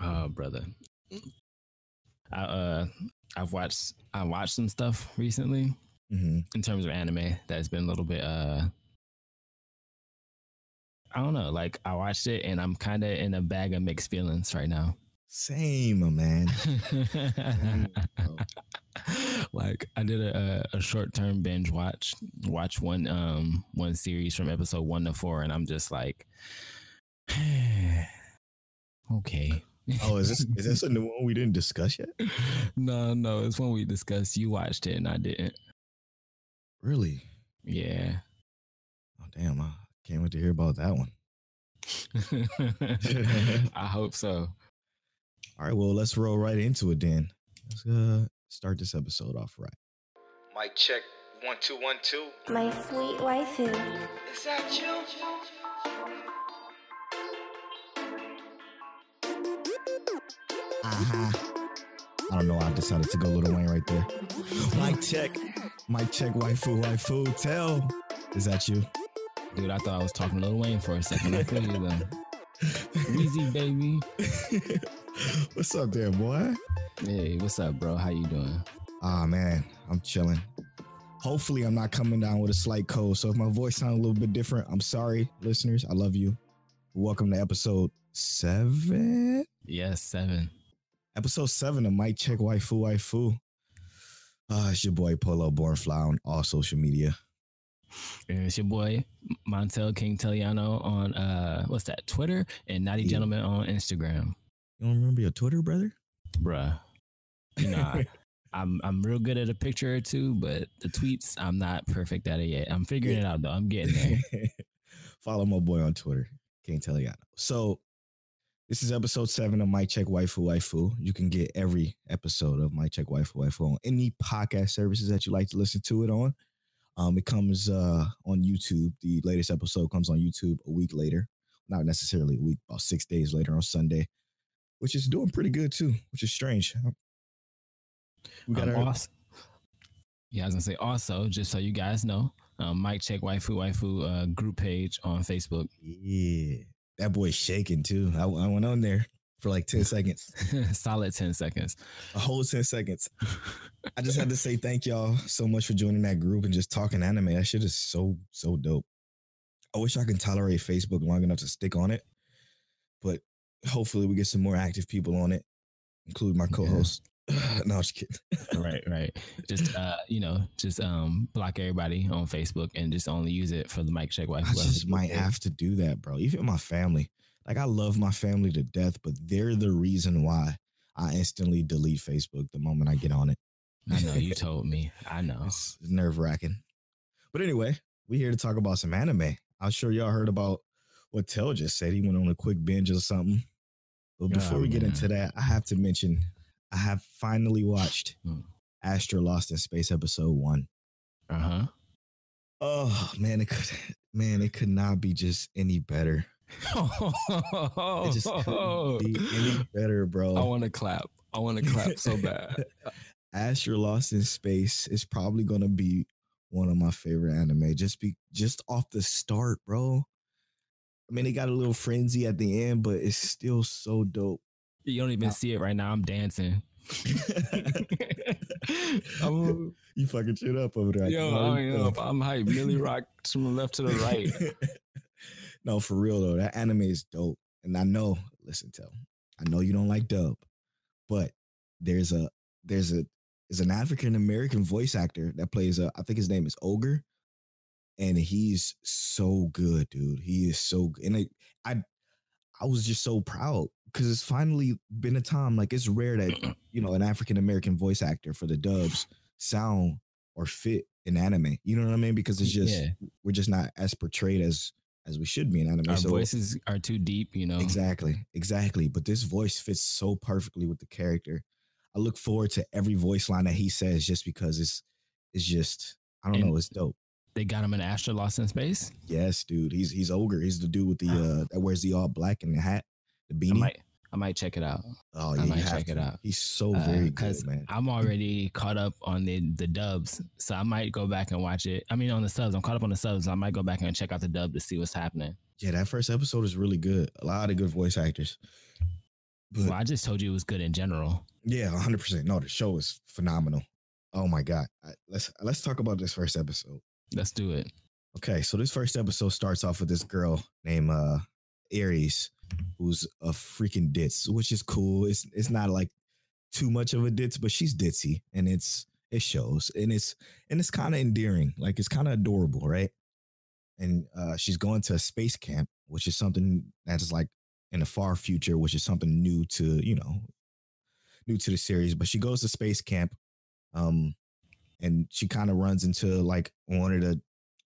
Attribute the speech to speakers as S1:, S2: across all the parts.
S1: Oh, brother. I I watched some stuff recently in terms of anime that's been a little bit I don't know, like I watched it and I'm kind of in a bag of mixed feelings right now.
S2: Same, man.
S1: Like I did a short term binge watch one series from episode 1 to 4 and I'm just like okay.
S2: Oh, is this a new one we didn't discuss yet?
S1: No, it's one we discussed. You watched it and I didn't.
S2: Really?
S1: Yeah.
S2: Oh damn, I can't wait to hear about that one.
S1: I hope so.
S2: All right, well, let's roll right into it then. Let's start this episode off right.
S3: Mic check 1 2 1 2.
S4: My sweet waifu.
S3: Is that you?
S2: I don't know why I decided to go Lil Wayne right there. Mic check, waifu, waifu. Tell, is that you?
S1: Dude, I thought I was talking to Lil Wayne for a second. I feel you though. Weezy, baby.
S2: What's up there, boy?
S1: Hey, what's up, bro? How you doing?
S2: Ah, man, I'm chilling. Hopefully, I'm not coming down with a slight cold. So if my voice sounds a little bit different, I'm sorry, listeners. I love you. Welcome to episode 7.
S1: Yes, 7.
S2: Episode 7 of Mic Check Waifu Waifu. It's your boy Polo Bornfly on all social media.
S1: And it's your boy Montel King Teliano on what's that, Twitter, and Naughty Gentleman on Instagram.
S2: You don't remember your Twitter, brother?
S1: Bruh. You know, I'm real good at a picture or two, but the tweets, I'm not perfect at it yet. I'm figuring it out though. I'm getting there.
S2: Follow my boy on Twitter, King Teliano. So this is episode 7 of Mic Check Waifu Waifu. You can get every episode of Mic Check Waifu Waifu on any podcast services that you like to listen to it on. It comes on YouTube. The latest episode comes on YouTube a week later. Not necessarily a week, about 6 days later on Sunday, which is doing pretty good too, which is strange. We got
S1: Yeah, I was gonna say also, just so you guys know, Mic Check Waifu Waifu group page on Facebook.
S2: Yeah, that boy's shaking too. I went on there for like 10 seconds.
S1: Solid 10 seconds.
S2: A whole 10 seconds. I just had to say thank y'all so much for joining that group and just talking anime. That shit is so dope. I wish I could tolerate Facebook long enough to stick on it, but hopefully we get some more active people on it, including my co-host. No, I'm just kidding.
S1: Right. Just block everybody on Facebook and just only use it for the Mic Check Waifu.
S2: I just might have to do that, bro. Even my family. Like, I love my family to death, but they're the reason why I instantly delete Facebook the moment I get on it.
S1: I know, you told me. I know.
S2: It's nerve-wracking. But anyway, we're here to talk about some anime. I'm sure y'all heard about what Tel just said. He went on a quick binge or something. But before we get into that, I have to mention, I have finally watched Astra Lost in Space episode 1.
S1: Uh-huh.
S2: Oh, man, it could not be just any better. It just couldn't be any better, bro.
S1: I want to clap so bad.
S2: Astra Lost in Space is probably gonna be one of my favorite anime. Just off the start, bro. I mean, they got a little frenzy at the end, but it's still so dope.
S1: You don't even see it right now. I'm dancing.
S2: You fucking shit up over there.
S1: I'm hype. Millie Rock from the left to the right.
S2: No, for real though, that anime is dope. And I know, listen, Tel, I know you don't like dub, but there's an African American voice actor that plays I think his name is Ogre, and he's so good, dude. He is so good. And I was just so proud because it's finally been a time, like, it's rare that an African American voice actor for the dubs sound or fit in anime. You know what I mean? Because it's just we're just not as portrayed as we should be in anime.
S1: Our voices are too deep,
S2: Exactly. But this voice fits so perfectly with the character. I look forward to every voice line that he says just because it's just, I don't know, it's dope.
S1: They got him in Astra Lost in Space?
S2: Yes, dude. He's Ogre. He's the dude with the that wears the all black and the hat, the beanie.
S1: I might check it out.
S2: Oh, yeah, I might check it out. He's so very good, man.
S1: I'm already caught up on the dubs, so I might go back and watch it. I mean, on the subs. I'm caught up on the subs. So I might go back and check out the dub to see what's happening.
S2: Yeah, that first episode is really good. A lot of good voice actors. But
S1: Well, I just told you it was good in general.
S2: yeah, 100%. No, the show is phenomenal. Oh my god. Let's talk about this first episode.
S1: Let's do it.
S2: Okay, so this first episode starts off with this girl named Aries, who's a freaking ditz, which is cool. It's not like too much of a ditz, but she's ditzy, and it shows, and it's kind of endearing, like it's kind of adorable, right? And she's going to a space camp, which is something that's like in the far future, which is something new to new to the series. But she goes to space camp, and she kind of runs into like one of the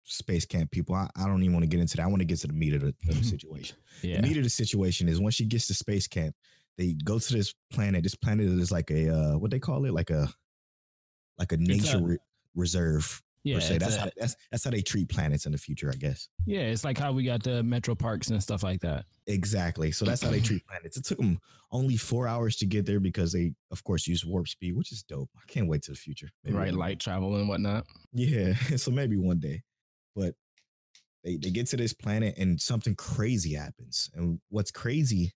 S2: space camp people. I don't even want to get into that. I want to get to the meat of the situation.
S1: Yeah.
S2: The meat of the situation is when she gets to space camp, they go to this planet. This planet is like a what they call it, like a nature reserve.
S1: Yeah,
S2: per se. That's how they treat planets in the future, I guess.
S1: Yeah, it's like how we got the metro parks and stuff like that.
S2: Exactly. So that's how they treat planets. It took them only 4 hours to get there because they, of course, use warp speed, which is dope. I can't wait to the future. Maybe
S1: right, light travel and whatnot.
S2: Yeah, so maybe one day. But they get to this planet and something crazy happens. And what's crazy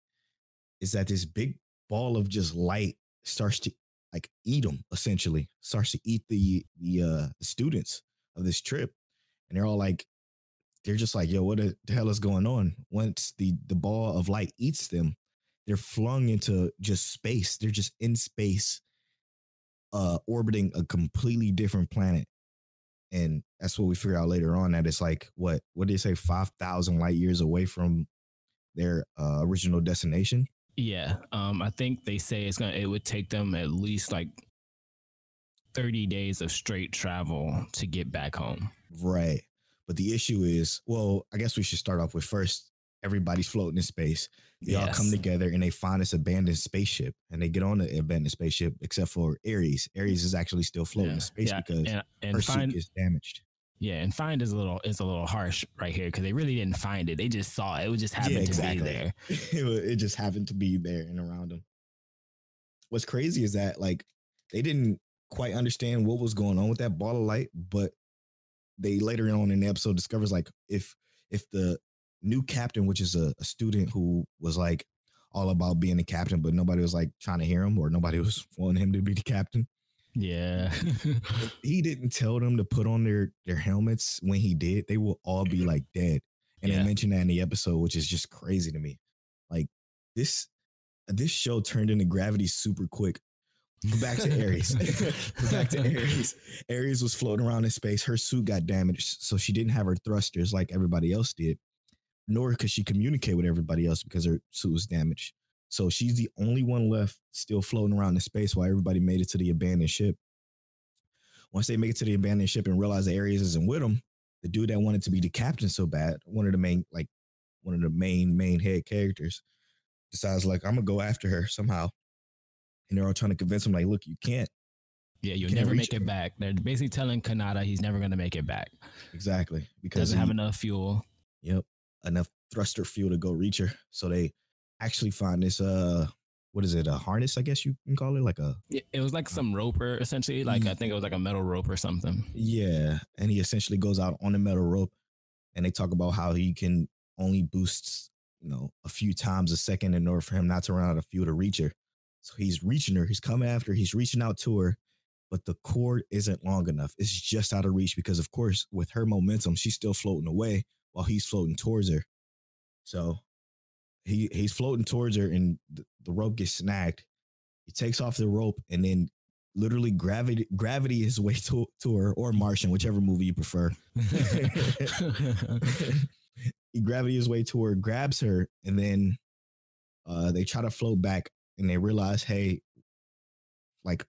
S2: is that this big ball of just light starts to like eat them, essentially, starts to eat the students of this trip. And they're all like, they're just like, yo, what the hell is going on? Once the ball of light eats them, they're flung into just space. They're just in space, orbiting a completely different planet. And that's what we figure out later on, that it's like, what did they say, 5,000 light years away from their original destination?
S1: Yeah. I think they say it would take them at least like 30 days of straight travel to get back home.
S2: Right. But the issue is, well, I guess we should start off with first, everybody's floating in space. They all come together and they find this abandoned spaceship, and they get on the abandoned spaceship, except for Aries. Aries is actually still floating in space because her suit is damaged.
S1: Yeah, and find is a little harsh right here because they really didn't find it. They just saw it. It was just happened to be there.
S2: It just happened to be there and around them. What's crazy is that like they didn't quite understand what was going on with that ball of light, but they later on in the episode discovers like if the new captain, which is a student who was like all about being the captain, but nobody was like trying to hear him, or nobody was wanting him to be the captain.
S1: Yeah.
S2: He didn't tell them to put on their helmets. When he did, they will all be like dead. And they mentioned that in the episode, which is just crazy to me. Like this show turned into Gravity super quick. But back to Aries. Aries was floating around in space. Her suit got damaged, so she didn't have her thrusters like everybody else did, nor could she communicate with everybody else because her suit was damaged. So she's the only one left still floating around in space while everybody made it to the abandoned ship. Once they make it to the abandoned ship and realize the Aries isn't with them, the dude that wanted to be the captain so bad, one of the main head characters, decides like, I'm gonna go after her somehow. And they're all trying to convince him like, look, you can't.
S1: Yeah, you'll never make it back. They're basically telling Kanata he's never going to make it back.
S2: Exactly. Because
S1: doesn't have enough fuel.
S2: Yep. Enough thruster fuel to go reach her. So they actually find this, what is it? A harness, I guess you can call it, like a...
S1: It was like some roper, essentially. Like, I think it was like a metal rope or something.
S2: Yeah. And he essentially goes out on the metal rope, and they talk about how he can only boost, a few times a second in order for him not to run out of fuel to reach her. So he's reaching her. He's coming after her. He's reaching out to her, but the cord isn't long enough. It's just out of reach because, of course, with her momentum, she's still floating away while he's floating towards her. So he's floating towards her, and the rope gets snagged. He takes off the rope, and then literally gravity his way to her, or Martian, whichever movie you prefer. He gravity his way to her, grabs her, and then they try to float back. And they realize, hey, like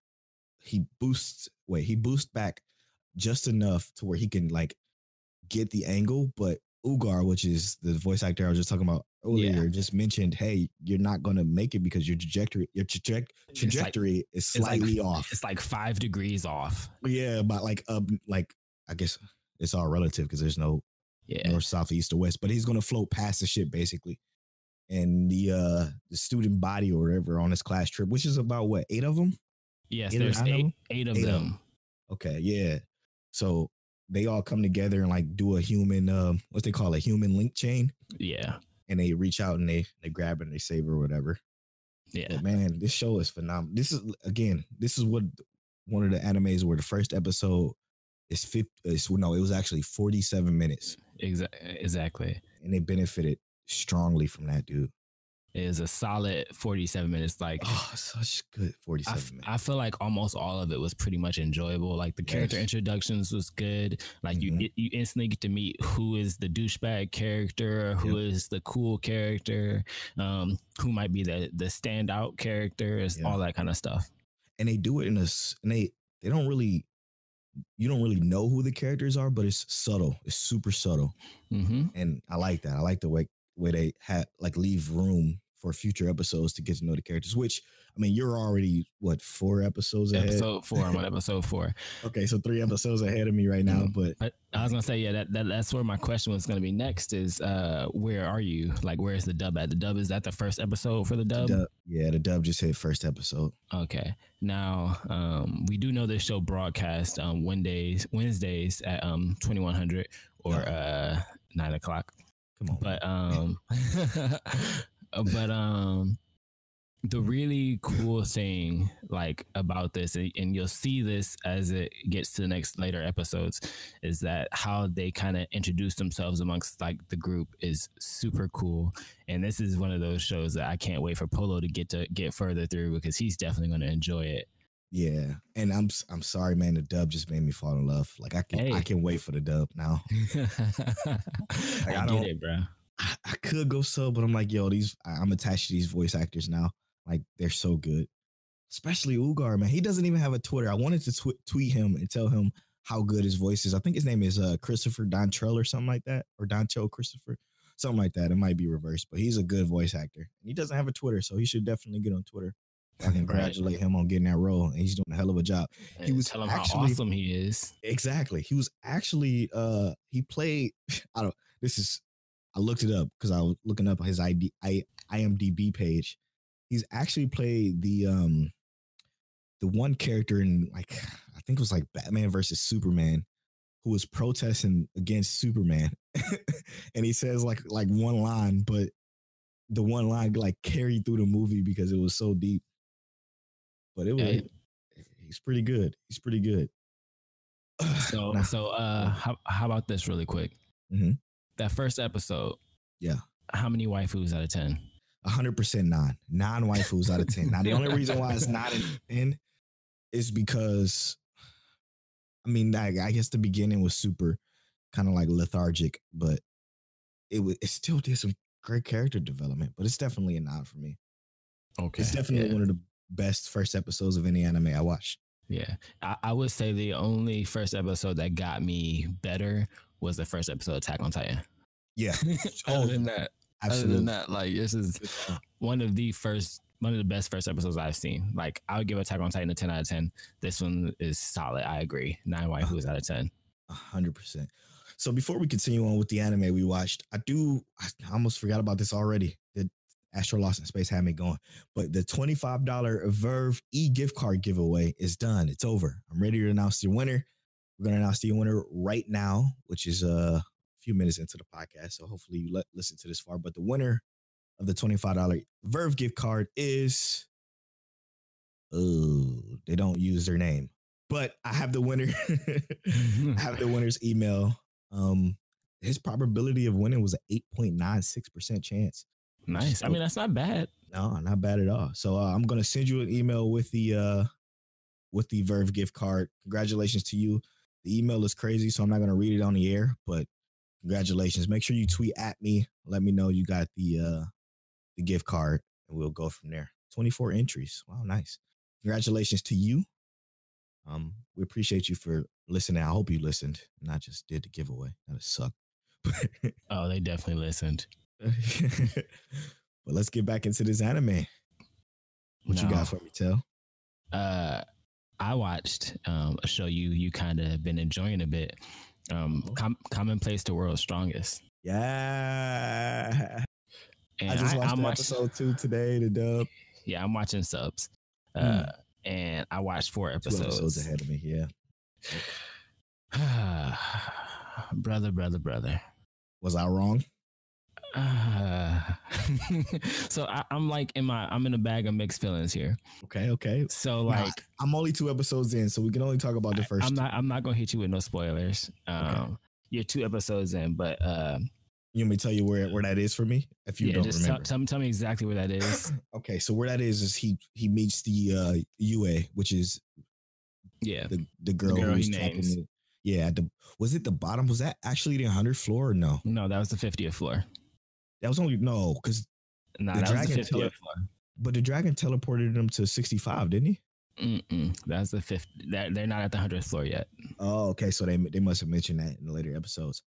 S2: he boosts back just enough to where he can like get the angle. But Ugar, which is the voice actor I was just talking about earlier, just mentioned, hey, you're not going to make it because your trajectory is slightly off.
S1: It's like 5 degrees off.
S2: Yeah, but like I guess it's all relative because there's no north, south, east, or west. But he's going to float past the ship basically. And the student body or whatever on this class trip, which is about what, 8 of them?
S1: Yes, there's eight of them.
S2: Okay, yeah. So they all come together and like do a human, what they call a human link chain.
S1: Yeah.
S2: And they reach out and they grab her and they save her or whatever.
S1: Yeah,
S2: But man, this show is phenomenal. This is what one of the animes where the first episode is 50. No, it was actually 47 minutes,
S1: exactly.
S2: and they benefited strongly from that, dude.
S1: It is a solid 47 minutes. Like,
S2: such good 47 minutes.
S1: I feel like almost all of it was pretty much enjoyable. Like the character introductions was good. Like you instantly get to meet who is the douchebag character, who is the cool character, who might be the standout character, all that kind of stuff.
S2: And they do it in they don't really, you don't really know who the characters are, but it's subtle. It's super subtle. And I like that. I like the way they leave room for future episodes to get to know the characters, which, I mean, you're already, 4 episodes ahead?
S1: Episode 4. I'm on episode 4.
S2: Okay, so 3 episodes ahead of me right now. But
S1: I was going to say, that's where my question was going to be next is, where are you? Like, where's the dub at? The dub, is that the first episode for the dub?
S2: The dub just hit first episode.
S1: Okay. Now, we do know this show broadcast Wednesdays at 2100 or 9 o'clock.
S2: Come on.
S1: But the really cool thing like about this, and you'll see this as it gets to the next later episodes, is that how they kind of introduce themselves amongst like the group is super cool. And this is one of those shows that I can't wait for Polo to get further through, because he's definitely going to enjoy it.
S2: Yeah, and I'm sorry, man. The dub just made me fall in love. Like I can wait for the dub now.
S1: I get it, bro.
S2: I could go sub, but I'm like, yo, I'm attached to these voice actors now. Like, they're so good. Especially Ugar, man. He doesn't even have a Twitter. I wanted to tweet him and tell him how good his voice is. I think his name is Christopher Dontrell or something like that. Or Doncho Christopher. Something like that. It might be reversed, but he's a good voice actor. And he doesn't have a Twitter, so he should definitely get on Twitter. I congratulate him on getting that role, and he's doing a hell of a job.
S1: He was tell him how awesome he is.
S2: Exactly. He was actually he played. I looked it up because I was looking up his IMDb page. He's actually played the one character in, like, I think it was like Batman versus Superman, who was protesting against Superman, and he says like one line, but the one line like carried through the movie because it was so deep. But he's pretty good. He's pretty good.
S1: So how about this really quick? That first episode.
S2: Yeah.
S1: How many waifus out of 10?
S2: 100% non-waifus out of 10. Now, the only reason why it's not in 10 is because, I mean, I guess the beginning was super kind of like lethargic, but it still did some great character development, but it's definitely a 9 for me.
S1: Okay.
S2: It's definitely one of the best first episodes of any anime I watched.
S1: Yeah. I would say the only first episode that got me better was the first episode of Attack on Titan.
S2: Yeah.
S1: Other than that, like, this is one of the best first episodes I've seen. Like, I would give Attack on Titan a 10 out of 10. This one is solid. I agree. 9 waifus out of 10.
S2: 100%. So before we continue on with the anime we watched, I almost forgot about this already. The Astro Lost in Space had me going, but the $25 Verve gift card giveaway is done. It's over. I'm ready to announce the winner. We're going to announce the winner right now, which is a few minutes into the podcast. So hopefully you listen to this far, but the winner of the $25 Verve gift card is, they don't use their name, but I have the winner. I have the winner's email. His probability of winning was an 8.96% chance.
S1: Nice. I mean, that's not bad.
S2: No, not bad at all. So I'm going to send you an email with the Verve gift card. Congratulations to you. The email is crazy, so I'm not going to read it on the air, but congratulations. Make sure you tweet at me. Let me know you got the gift card, and we'll go from there. 24 entries. Wow, nice. Congratulations to you. We appreciate you for listening. I hope you listened, not just did the giveaway. That would suck.
S1: Oh, they definitely listened.
S2: But let's get back into this anime. What you got for me, Tell?
S1: I watched a show you kind of been enjoying a bit. Commonplace the World's Strongest.
S2: Yeah.
S1: And
S2: I just watched episode 2 today, the dub.
S1: Yeah, I'm watching subs. And I watched 4 episodes.
S2: 2 episodes ahead of me, yeah.
S1: Brother.
S2: Was I wrong?
S1: Uh, so I'm like I'm in a bag of mixed feelings here.
S2: Okay.
S1: So
S2: Nah,
S1: like
S2: I'm only 2 episodes in, so we can only talk about the first.
S1: I'm not gonna hit you with no spoilers.
S2: Okay.
S1: You're 2 episodes in, but
S2: You want me to tell you where that is for me if you
S1: yeah,
S2: don't
S1: just
S2: remember?
S1: tell me exactly where that is.
S2: Okay, so where that is he meets the UA, which is
S1: Yeah,
S2: the girl who
S1: he
S2: was trapped in
S1: names.
S2: the was it the bottom? Was that actually the 100th floor or no?
S1: No, that was the 50th floor.
S2: That was only no, because
S1: No,
S2: the
S1: that was the
S2: dragon
S1: 50th floor.
S2: but the dragon teleported him to 65, didn't he?
S1: That's the 50th. They're not at the 100th floor yet.
S2: Oh, okay. So they must have mentioned that in the later episodes.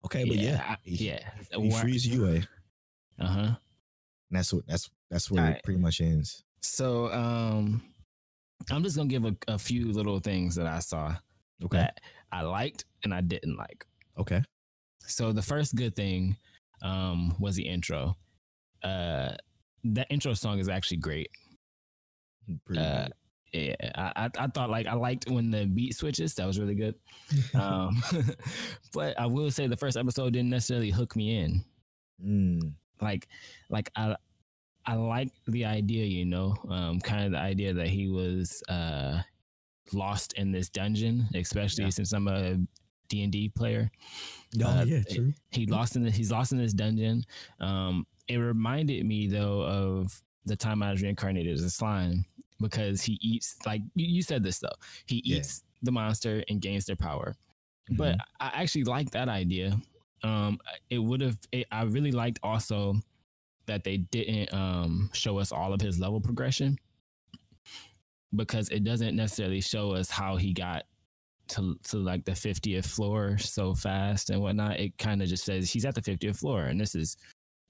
S2: Okay, but he frees UA.
S1: And
S2: that's where
S1: right.
S2: it pretty much ends.
S1: So I'm just gonna give a few little things that I saw that I liked and I didn't like.
S2: Okay.
S1: So the first good thing was the intro. That intro song is actually great.
S2: Pretty good.
S1: Yeah, I thought I liked when the beat switches. That was really good. But I will say the first episode didn't necessarily hook me in. Like I like the idea, kind of the idea that he was lost in this dungeon, especially since I'm a D&D player.
S2: True.
S1: He's lost in this dungeon. It reminded me though of the time I was reincarnated as a slime, because he eats, like you said this though, he eats the monster and gains their power. But I actually like that idea. I really liked also that they didn't show us all of his level progression, because it doesn't necessarily show us how he got to like the 50th floor so fast and whatnot. It kind of just says he's at the 50th floor and this is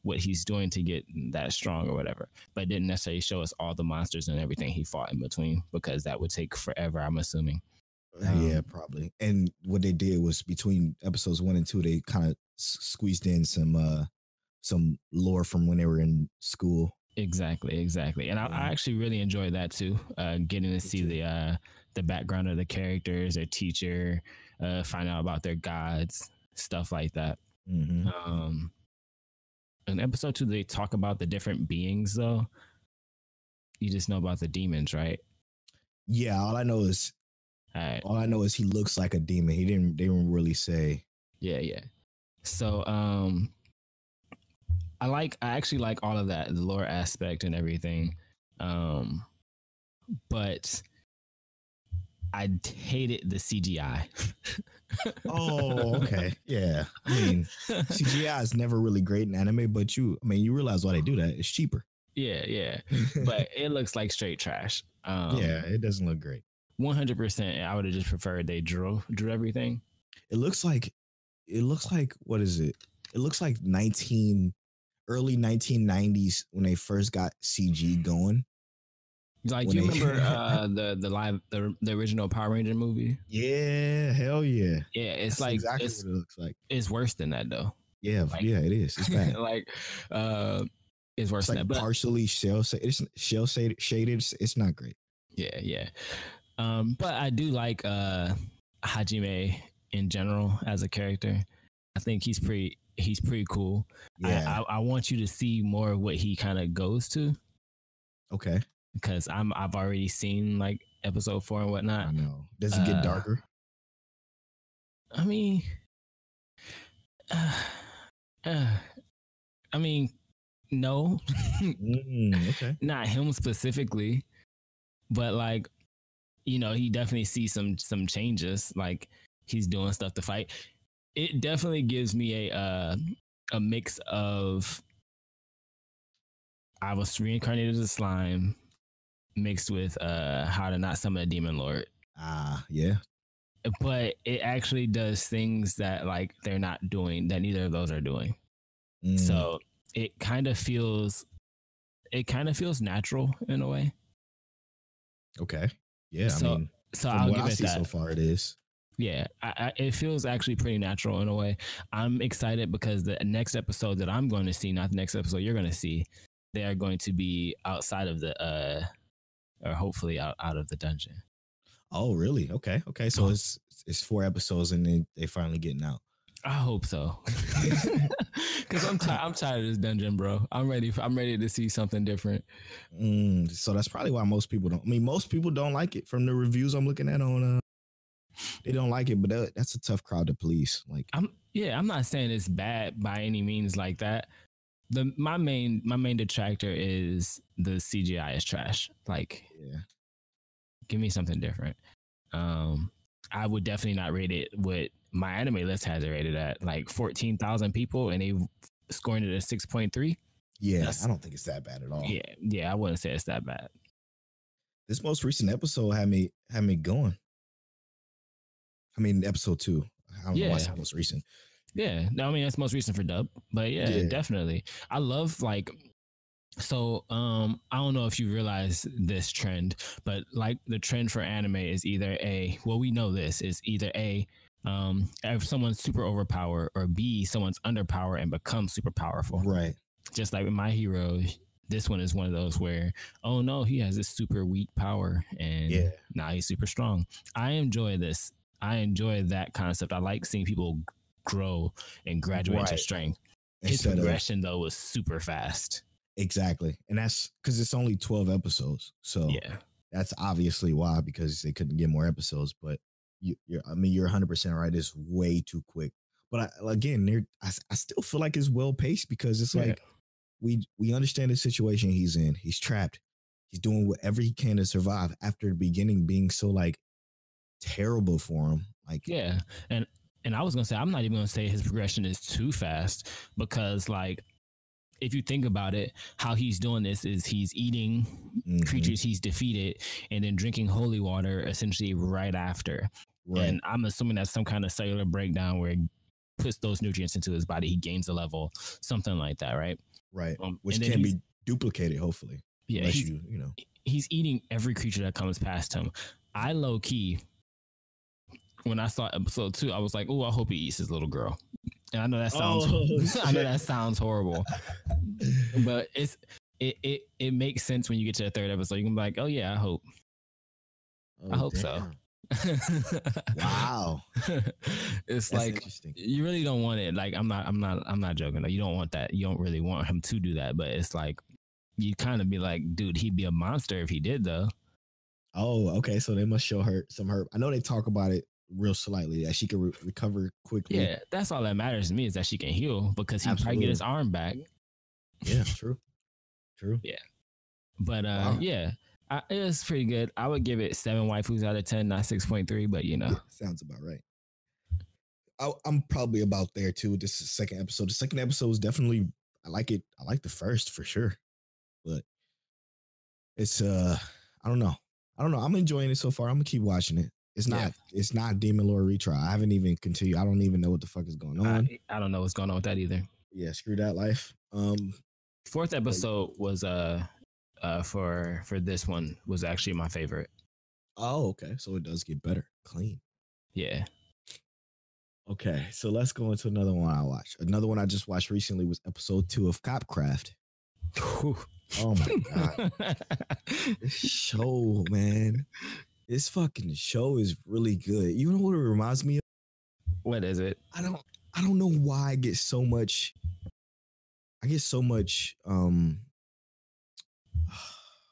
S1: what he's doing to get that strong or whatever, but it didn't necessarily show us all the monsters and everything he fought in between, because that would take forever, I'm assuming.
S2: Yeah, probably. And what they did was between episodes 1 and 2, they kind of squeezed in some lore from when they were in school.
S1: Exactly. And I actually really enjoyed that too. Getting to see the background of the characters, their teacher, find out about their gods, stuff like that. In episode 2, they talk about the different beings though. You just know about the demons, right?
S2: Yeah, all I know is he looks like a demon. They didn't really say.
S1: Yeah. So I actually like all of that, the lore aspect and everything. But I hated the CGI.
S2: Oh, okay. Yeah. I mean, CGI is never really great in anime, but you realize why they do that. It's cheaper.
S1: Yeah. But it looks like straight trash.
S2: Yeah, it doesn't look great.
S1: 100%. I would have just preferred they drew everything.
S2: It looks like what is it? It looks like early 1990s when they first got CG going.
S1: Like, do you remember the original Power Ranger movie?
S2: Yeah, hell yeah.
S1: Yeah, it's
S2: That's
S1: like
S2: exactly what it looks like.
S1: It's worse than that though.
S2: Yeah, it is. It's bad.
S1: It's worse than that. But
S2: partially shaded. It's not great.
S1: Yeah. But I do like Hajime in general as a character. I think he's pretty cool.
S2: Yeah.
S1: I want you to see more of what he kind of goes to.
S2: Okay.
S1: Because I've already seen like episode 4 and whatnot.
S2: I know. Does it get darker?
S1: I mean, no.
S2: Okay.
S1: Not him specifically, but like, he definitely sees some changes. Like he's doing stuff to fight. It definitely gives me a mix of I was reincarnated as a slime mixed with how to not summon a demon lord.
S2: Yeah.
S1: But it actually does things that like they're not doing, that neither of those are doing. So it kind of feels natural in a way.
S2: Okay. Yeah.
S1: So
S2: I'll give it that. So far, it is.
S1: Yeah, it feels actually pretty natural in a way. I'm excited because the next episode that I'm going to see, not the next episode you're going to see, they are going to be outside of the or hopefully out of the dungeon.
S2: Oh, really? Okay. So it's 4 episodes and then they finally getting out.
S1: I hope so. Because I'm tired of this dungeon, bro. I'm ready to see something different.
S2: So that's probably why most people don't. I mean, most people don't like it. From the reviews I'm looking at on, they don't like it. But that's a tough crowd to please. Like,
S1: I'm not saying it's bad by any means like that. My main detractor is the CGI is trash. Like,
S2: yeah,
S1: give me something different. I would definitely not rate it what my anime list has it rated at, like 14,000 people, and they scoring it at 6.3.
S2: Yeah, I don't think it's that bad at all.
S1: Yeah, I wouldn't say it's that bad.
S2: This most recent episode had me going. I mean, episode 2. I don't know why it's the most recent.
S1: Yeah, no, I mean that's most recent for dub, but yeah, definitely. I love like. So I don't know if you realize this trend, but like the trend for anime is either we know this is either if someone's super overpowered, or B, someone's underpowered and becomes super powerful.
S2: Right.
S1: Just like with My Hero, this one is one of those where, oh no, he has this super weak power and now he's super strong. I enjoy this. I enjoy that concept. I like seeing people grow and graduate to strength. His progression though was super fast.
S2: Exactly. And that's because it's only 12 episodes. So that's obviously why, because they couldn't get more episodes. But you're 100% right. It's way too quick. But I still feel like it's well paced, because it's like we understand the situation he's in. He's trapped. He's doing whatever he can to survive after the beginning being so like terrible for him. Like,
S1: and I was gonna say, I'm not even gonna say his progression is too fast, because like, if you think about it, how he's doing this is he's eating creatures he's defeated and then drinking holy water essentially right after. Right. And I'm assuming that's some kind of cellular breakdown where he puts those nutrients into his body. He gains a level, something like that, right?
S2: Right. Which can be duplicated, hopefully.
S1: Yeah. He's eating every creature that comes past him. I low key, when I saw episode 2, I was like, oh, I hope he eats his little girl. And I know that sounds I know that sounds horrible, but it makes sense when you get to the 3rd episode. You can be like, oh yeah, I hope so.
S2: Wow.
S1: It's That's like you really don't want it. Like I'm not joking. Like, you don't want that. You don't really want him to do that, but it's like you kind of be like, dude, he'd be a monster if he did though.
S2: Oh, okay. So they must show her some herb. I know they talk about it real slightly, that she can recover quickly.
S1: Yeah, that's all that matters to me, is that she can heal, because he probably get his arm back.
S2: Yeah, true.
S1: Yeah, but it was pretty good. I would give it 7 waifus out of 10, not 6.3, but
S2: sounds about right. I'm probably about there too with this second episode. The second episode is definitely, I like it. I like the first for sure, but it's I don't know. I'm enjoying it so far. I'm gonna keep watching it. It's not Demon Lord retry. I haven't even continued. I don't even know what the fuck is going on.
S1: I don't know what's going on with that either.
S2: Yeah, screw that life.
S1: 4th episode was for this one was actually my favorite.
S2: Oh, okay. So it does get better. Clean.
S1: Yeah.
S2: Okay, so let's go into another one I watched. Another one I just watched recently was episode 2 of Copcraft. Oh my god. This show, man. This fucking show is really good. You know what it reminds me of?
S1: What is it?
S2: I don't know why I get so much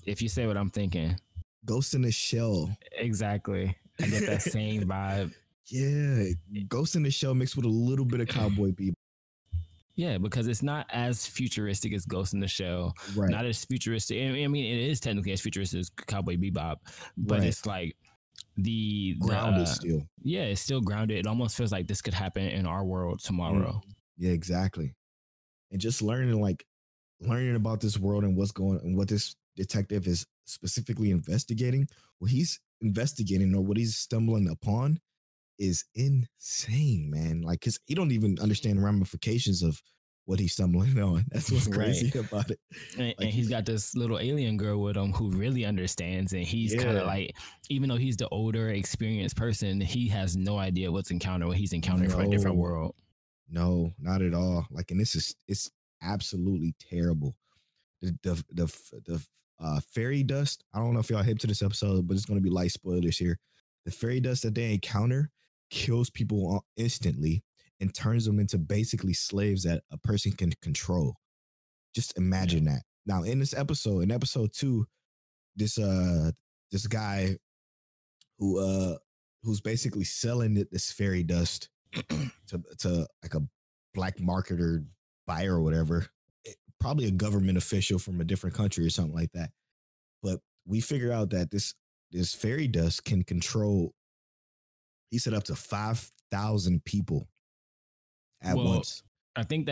S1: if you say what I'm thinking.
S2: Ghost in the Shell.
S1: Exactly. I get that same vibe.
S2: Yeah. Ghost in the Shell mixed with a little bit of Cowboy Bebop.
S1: Yeah, because it's not as futuristic as Ghost in the Shell. Right. Not as futuristic. I mean, it is technically as futuristic as Cowboy Bebop, but it's like the
S2: grounded still.
S1: Yeah, it's still grounded. It almost feels like this could happen in our world tomorrow.
S2: Yeah, exactly. And just learning about this world and what's going on, and what this detective is specifically investigating. What he's investigating, or what he's stumbling upon, is insane, man. Like, cause he don't even understand the ramifications of what he's stumbling on. That's what's crazy about it.
S1: And he's got this little alien girl with him who really understands, and he's kind of like, even though he's the older, experienced person, he has no idea what he's encountering from a different world.
S2: No, not at all. Like, and it's absolutely terrible. The fairy dust. I don't know if y'all hip to this episode, but it's going to be light spoilers here. The fairy dust that they encounter kills people instantly, and turns them into basically slaves that a person can control. Just imagine that. Now, in episode 2, this guy who's basically selling this fairy dust to like a black marketer buyer or whatever, probably a government official from a different country or something like that. But we figure out that this fairy dust can control, he said, up to 5,000 people at once.
S1: I think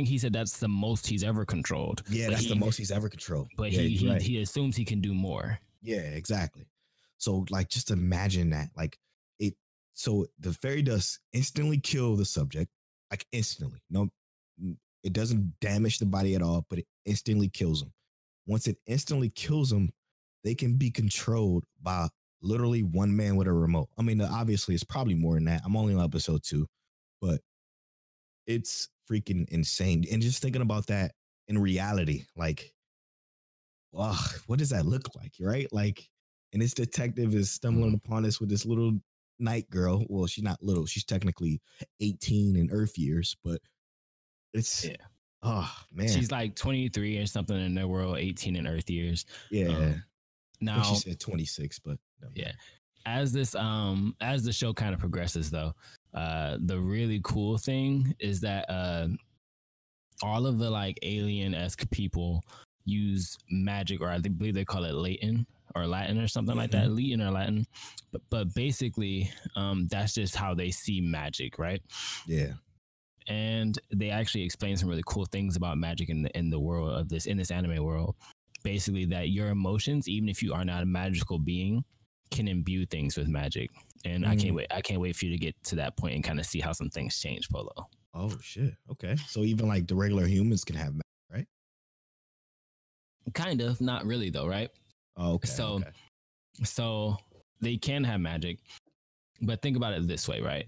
S1: he said that's the most he's ever controlled.
S2: Yeah, that's the most he's ever controlled.
S1: But
S2: yeah,
S1: he assumes he can do more.
S2: Yeah, exactly. So like, just imagine that. Like it. So the fairy dust instantly kill the subject, like instantly. No, it doesn't damage the body at all, but it instantly kills them. Once it instantly kills them, they can be controlled by literally one man with a remote. I mean, obviously, it's probably more than that. I'm only on episode 2, but it's freaking insane. And just thinking about that in reality, like, wow, what does that look like, right? Like, and this detective is stumbling upon this with this little night girl. Well, she's not little. She's technically 18 in Earth years, but it's, oh, man.
S1: She's like 23 or something in their world, 18 in Earth years.
S2: Yeah.
S1: Now
S2: she said 26, but no.
S1: Yeah. As the show kind of progresses though, the really cool thing is that all of the like alien-esque people use magic, or I believe they call it Latin or something like that, Latin or Latin. But basically, that's just how they see magic, right?
S2: Yeah.
S1: And they actually explain some really cool things about magic in the world of this anime world. Basically, that your emotions, even if you are not a magical being, can imbue things with magic. And I can't wait for you to get to that point and kind of see how some things change, Polo.
S2: Oh shit. Okay. So even like the regular humans can have magic, right?
S1: Kind of, not really though, right?
S2: Oh, okay.
S1: So they can have magic, but think about it this way, right?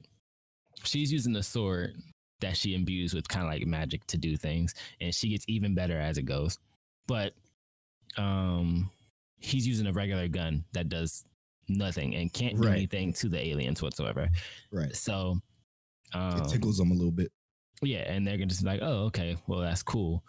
S1: She's using the sword that she imbues with kind of like magic to do things, and she gets even better as it goes. But he's using a regular gun that does nothing and can't do anything to the aliens whatsoever.
S2: Right.
S1: So
S2: it tickles them a little bit.
S1: Yeah, and they're gonna just be like, oh, okay, well, that's cool.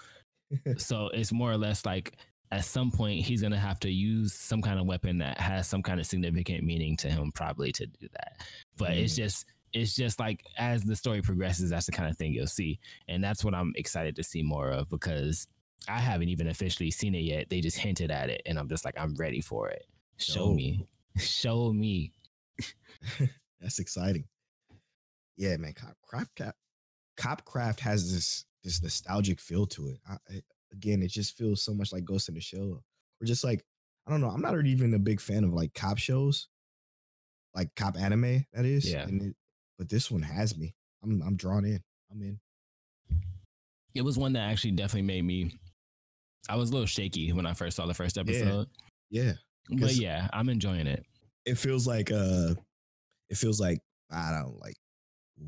S1: So it's more or less like at some point he's gonna have to use some kind of weapon that has some kind of significant meaning to him, probably, to do that. But it's just like as the story progresses, that's the kind of thing you'll see, and that's what I'm excited to see more of, because I haven't even officially seen it yet. They just hinted at it, and I'm just like, I'm ready for it. Show me.
S2: That's exciting. Yeah, man. Copcraft has this nostalgic feel to it. Again, it just feels so much like Ghost in the Shell. Or just like, I don't know. I'm not even a big fan of like cop shows, like cop anime. That is.
S1: Yeah.
S2: But this one has me. I'm drawn in. I'm in.
S1: It was one that actually definitely made me. I was a little shaky when I first saw the first episode.
S2: Yeah.
S1: But yeah, I'm enjoying it.
S2: It feels like I don't know, like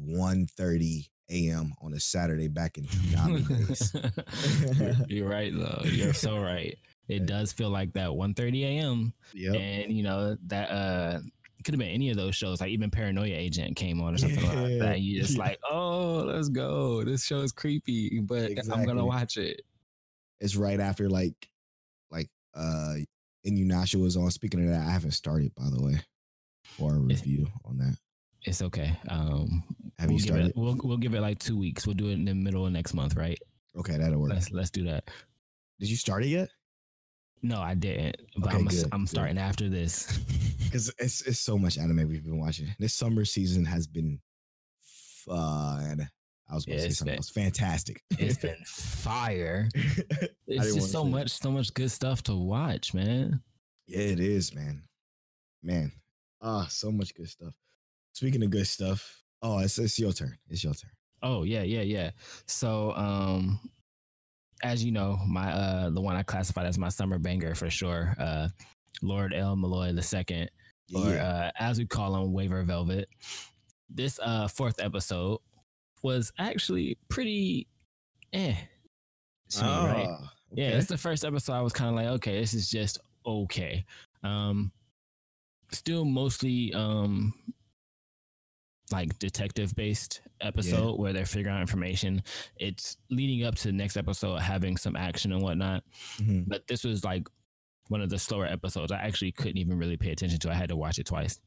S2: 1:30 a.m. on a Saturday back in Toonami days.
S1: You're right though. You're so right. It does feel like that 1:30 a.m.
S2: Yep.
S1: And you know that could have been any of those shows, like even Paranoia Agent came on or something like that. You just like, oh, let's go. This show is creepy, but I'm gonna watch it.
S2: It's right after like Inuyasha was on. Speaking of that, I haven't started, by the way, for a review on that.
S1: It's okay.
S2: Have you started?
S1: We'll give it like 2 weeks. We'll do it in the middle of next month, right?
S2: Okay, that'll work.
S1: Let's do that.
S2: Did you start it yet?
S1: No, I didn't. But
S2: okay,
S1: I'm starting after this.
S2: Because it's so much anime we've been watching. This summer season has been fun. I was going to say something else. Fantastic.
S1: It's been fire. It's just so much good stuff to watch, man.
S2: Yeah, it is, man. Man. So much good stuff. Speaking of good stuff, it's your turn. It's your turn.
S1: Oh, yeah. So, as you know, my the one I classified as my summer banger for sure, Lord El Malloy II, or as we call him, Waver Velvet. This fourth episode was actually pretty right? Okay. Yeah, it's the first episode I was kind of like, okay, this is just okay. Still mostly like detective based episode where they're figuring out information. It's leading up to the next episode having some action and whatnot.
S2: Mm-hmm.
S1: But this was like one of the slower episodes. I actually couldn't even really pay attention to. I had to watch it twice.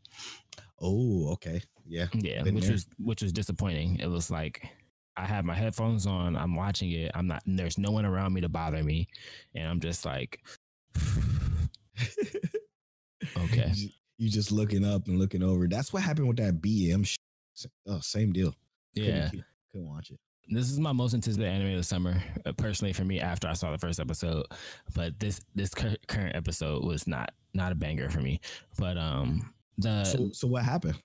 S2: Oh, okay. Yeah.
S1: Yeah, which was disappointing. It was like I have my headphones on, I'm watching it. There's no one around me to bother me. And I'm just like okay.
S2: You just looking up and looking over. That's what happened with that BM. Oh, same deal.
S1: Yeah.
S2: Couldn't watch it.
S1: This is my most anticipated anime of the summer, personally for me. After I saw the first episode, but this current episode was not a banger for me. But
S2: so what happened?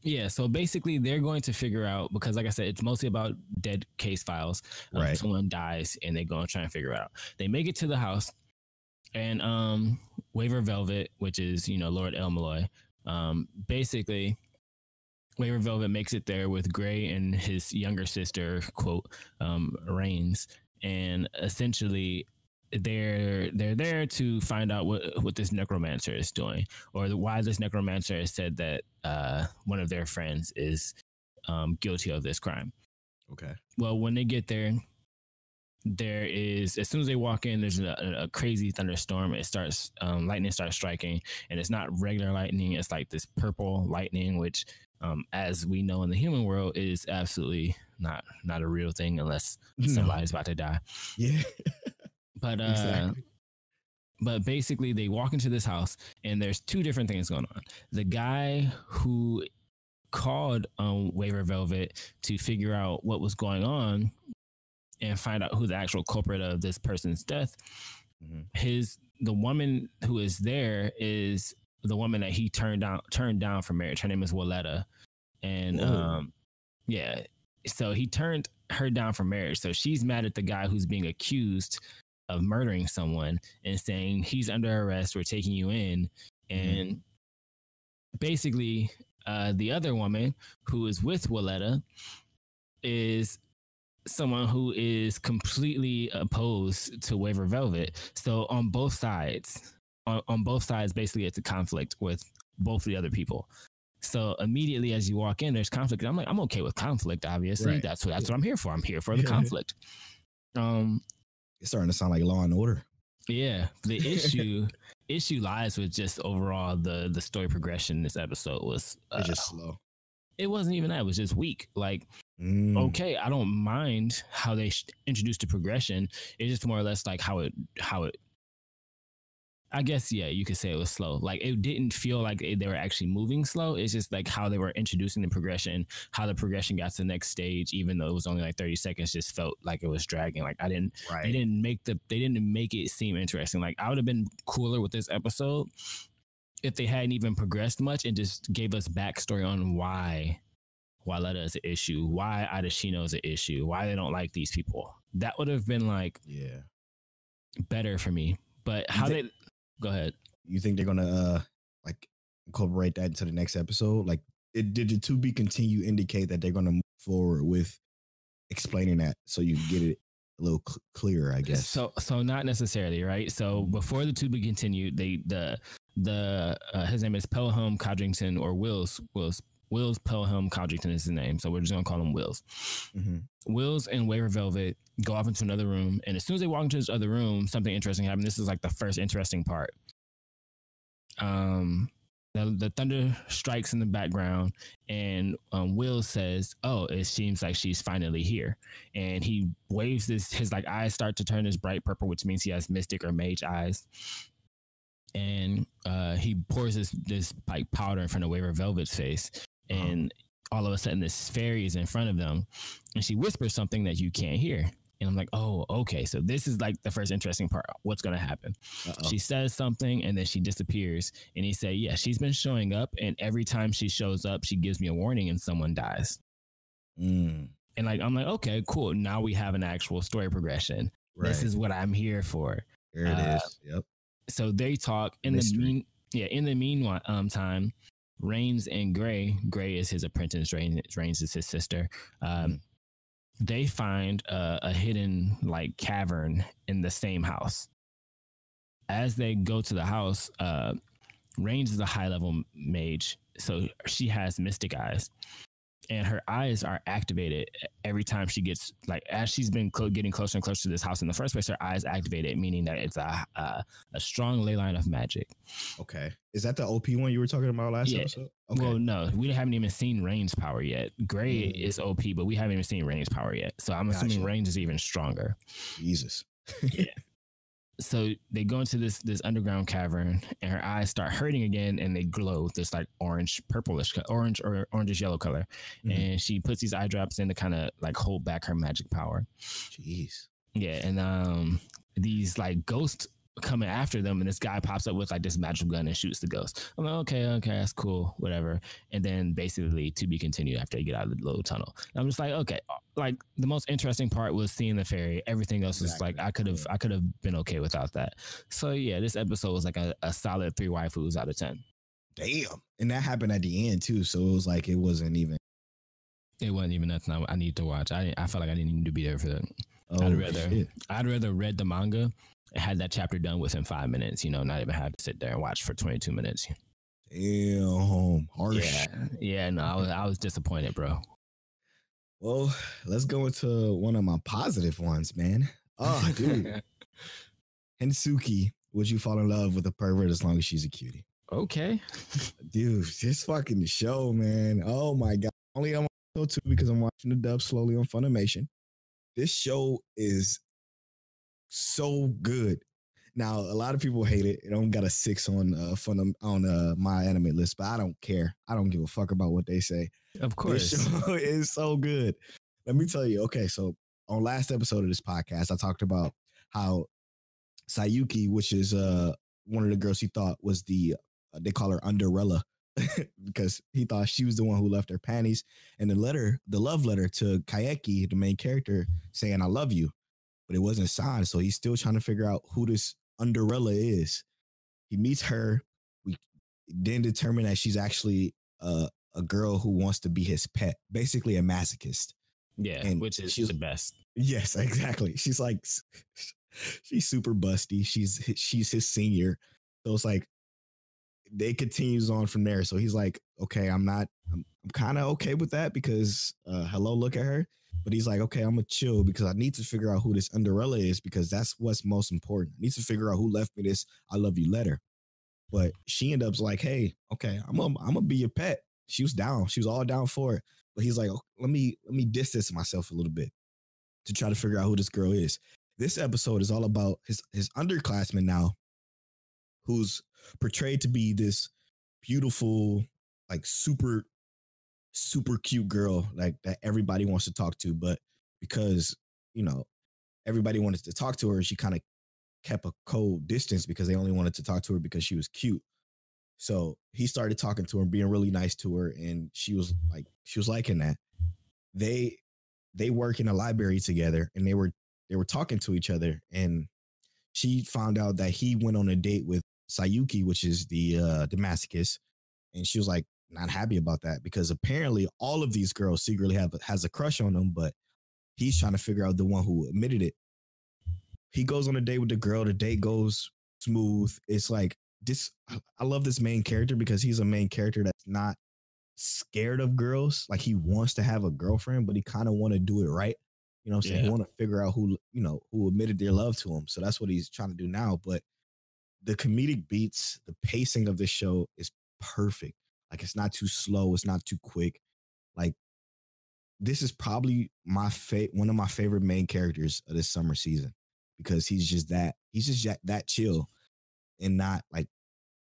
S1: Yeah, so basically they're going to figure out, because like I said, it's mostly about dead case files.
S2: Right.
S1: Someone dies and they go and try and figure it out. They make it to the house, and Waifu Velvet, which is Lord El Malloy, basically. Waifu Velvet makes it there with Gray and his younger sister, quote, Reigns, and essentially they're there to find out what this necromancer is doing, or why this necromancer has said that one of their friends is guilty of this crime.
S2: Okay.
S1: Well, when they get there, as soon as they walk in, there's a crazy thunderstorm. It starts, lightning starts striking, and it's not regular lightning. It's like this purple lightning, which, as we know in the human world, is absolutely not a real thing unless somebody's about to die.
S2: Yeah.
S1: But
S2: exactly.
S1: But basically, they walk into this house, and there's two different things going on. The guy who called Waifu Velvet to figure out what was going on and find out who the actual culprit of this person's death. The woman who is there is the woman that he turned down for marriage. Her name is Walletta. And so he turned her down for marriage. So she's mad at the guy who's being accused of murdering someone and saying, he's under arrest, we're taking you in. And basically the other woman who is with Walletta is someone who is completely opposed to Waifu Velvet. So on both sides, basically it's a conflict with both the other people. So immediately as you walk in, there's conflict. I'm like, I'm okay with conflict, obviously.
S2: Right.
S1: That's what I'm here for. I'm here for the conflict.
S2: It's starting to sound like Law and Order.
S1: Yeah. The issue lies with just overall the story progression in this episode was
S2: it's just slow.
S1: It wasn't even that. It was just weak. Like, okay, I don't mind how they introduced the progression. It's just more or less like how it, I guess, yeah, you could say it was slow. Like, it didn't feel like they were actually moving slow. It's just like how they were introducing the progression, how the progression got to the next stage, even though it was only like 30 seconds, just felt like it was dragging. Like, they didn't make it seem interesting. Like, I would have been cooler with this episode if they hadn't even progressed much and just gave us backstory on why Walletta is an issue, why Adashino is an issue, why they don't like these people. That would have been like better for me. But go ahead.
S2: You think they're gonna like incorporate that into the next episode? Like, did the to be continue indicate that they're gonna move forward with explaining that so you can get it a little clearer, I guess?
S1: So not necessarily, right? So before the to be continued, his name is Pelham Codrington, or Wills Pelham Codrington is his name. So we're just gonna call him Wills. Wills and Waifu Velvet go off into another room, and as soon as they walk into this other room, something interesting happened. This is like the first interesting part. The thunder strikes in the background, and Will says, "Oh, it seems like she's finally here." And he waves his like eyes start to turn this bright purple, which means he has mystic or mage eyes. And he pours this like powder in front of Waifu Velvet's face, and all of a sudden this fairy is in front of them, and she whispers something that you can't hear. And I'm like, oh, okay. So this is like the first interesting part. What's going to happen? She says something and then she disappears. And he said, yeah, she's been showing up. And every time she shows up, she gives me a warning and someone dies. And like, I'm like, okay, cool. Now we have an actual story progression. Right. This is what I'm here for.
S2: There it is. Yep. So
S1: they talk in the meanwhile, time, Reigns and Gray is his apprentice. Reigns is his sister. They find a hidden like cavern in the same house. As they go to the house, Reigns is a high level mage, so she has mystic eyes. and her eyes are activated every time she gets like as she's been getting closer and closer to this house in the first place. Her eyes activated, meaning that it's a strong ley line of magic.
S2: Okay, is that the OP one you were talking about last episode? Okay.
S1: Well, no, we haven't even seen Rain's power yet. Gray is OP, but we haven't even seen Rain's power yet. So I'm assuming Rain's is even stronger.
S2: Jesus.
S1: Yeah. So they go into this underground cavern, and her eyes start hurting again, and they glow this like orange, purplish, orange or orangish yellow color. And she puts these eye drops in to kind of like hold back her magic power.
S2: Jeez.
S1: Yeah, and these like ghosts coming after them, and this guy pops up with like this magical gun and shoots the ghost. I'm like, okay, that's cool, whatever. And then basically to be continued after you get out of the little tunnel. And I'm just like, okay, like the most interesting part was seeing the fairy. Everything else was like I could have been okay without that. So yeah, this episode was like a solid 3 waifus out of 10.
S2: Damn. And that happened at the end too, so it was like it wasn't even
S1: nothing I need to watch. I felt like I didn't need to be there for that.
S2: Oh,
S1: I'd rather read the manga, had that chapter done within 5 minutes, not even have to sit there and watch for 22 minutes.
S2: Damn, harsh.
S1: Yeah, no, I was disappointed, bro.
S2: Well, let's go into one of my positive ones, man. Oh, dude. Hensuki, would you fall in love with a pervert as long as she's a cutie?
S1: Okay.
S2: Dude, this fucking show, man. Oh my God. Only I'm on two because I'm watching the dub slowly on Funimation. This show is so good. Now, a lot of people hate it. It only got a 6 on my anime list, but I don't care. I don't give a fuck about what they say.
S1: Of course.
S2: This show is so good. Let me tell you. Okay, so on last episode of this podcast, I talked about how Sayuki, which is one of the girls he thought was they call her Underella because he thought she was the one who left her panties, and the love letter to Kaeki, the main character, saying I love you. But it wasn't signed, so he's still trying to figure out who this Underella is. He meets her. We then determine that she's actually a girl who wants to be his pet, basically a masochist.
S1: Yeah, and which is the best.
S2: Yes, exactly. She's like, she's super busty. She's his senior, so it's like they continues on from there. So he's like, okay, I'm kind of okay with that because hello, look at her. But he's like, okay, I'm gonna chill because I need to figure out who this Underella is because that's what's most important. I need to figure out who left me this I love you letter. But she ended up like, hey, okay, I'm gonna be your pet. She was down. She was all down for it. But he's like, oh, let me distance myself a little bit to try to figure out who this girl is. This episode is all about his underclassman now, who's portrayed to be this beautiful, like super cute girl, like that everybody wants to talk to, but because everybody wanted to talk to her, she kind of kept a cold distance because they only wanted to talk to her because she was cute. So he started talking to her, being really nice to her, and she was liking that. They work in a library together, and they were talking to each other, and she found out that he went on a date with Sayuki, which is the masochist, and she was like, not happy about that because apparently all of these girls secretly has a crush on him, but he's trying to figure out the one who admitted it. He goes on a date with the girl. The date goes smooth. It's like this. I love this main character because he's a main character that's not scared of girls. Like he wants to have a girlfriend, but he kind of want to do it right. You know what I'm saying? He want to figure out who admitted their love to him. So that's what he's trying to do now. But the comedic beats, the pacing of this show is perfect. Like it's not too slow. It's not too quick. Like this is probably one of my favorite main characters of this summer season because he's just that chill and not like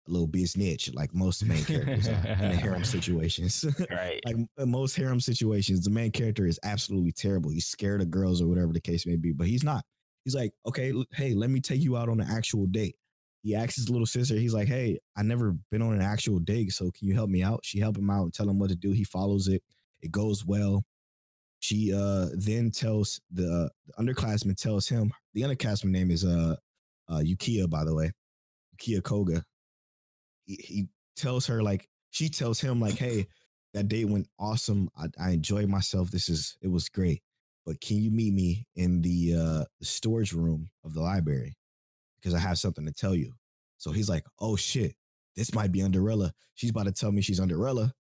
S2: a little bitch like most main characters are in the harem situations.
S1: Right.
S2: Like in most harem situations, the main character is absolutely terrible. He's scared of girls or whatever the case may be, but he's not. He's like, okay, hey, let me take you out on an actual date. He asks his little sister, he's like, hey, I never been on an actual date, so can you help me out? She helped him out and tell him what to do. He follows it. It goes well. She then tells the underclassman tells him, the underclassman name is Yukiya, by the way, Yukiya Koga. He tells her, like, she tells him, like, hey, that date went awesome. I enjoyed myself. It was great. But can you meet me in the storage room of the library? Because I have something to tell you. So he's like, oh shit, this might be Underella. She's about to tell me she's Underella.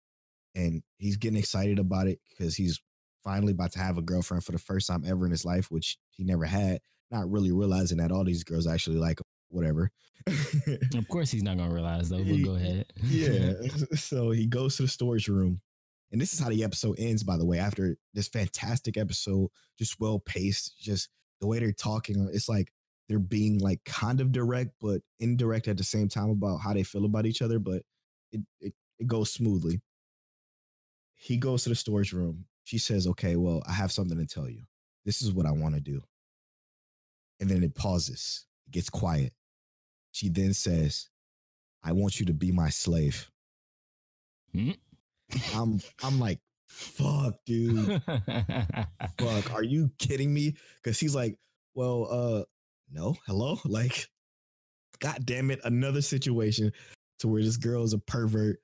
S2: and he's getting excited about it because he's finally about to have a girlfriend for the first time ever in his life, which he never had. Not really realizing that all these girls actually like him, whatever.
S1: Of course, he's not gonna realize though. But go ahead.
S2: Yeah. So he goes to the storage room, and this is how the episode ends. By the way, after this fantastic episode, just well paced, just the way they're talking, it's like they're being like kind of direct but indirect at the same time about how they feel about each other. But it goes smoothly. He goes to the storage room. She says, "Okay, well, I have something to tell you. This is what I want to do." And then it pauses. It gets quiet. She then says, "I want you to be my slave."
S1: Hmm?
S2: I'm like, fuck, dude. Fuck, are you kidding me? Because he's like, well, no, hello? Like, god damn it, another situation to where this girl is a pervert.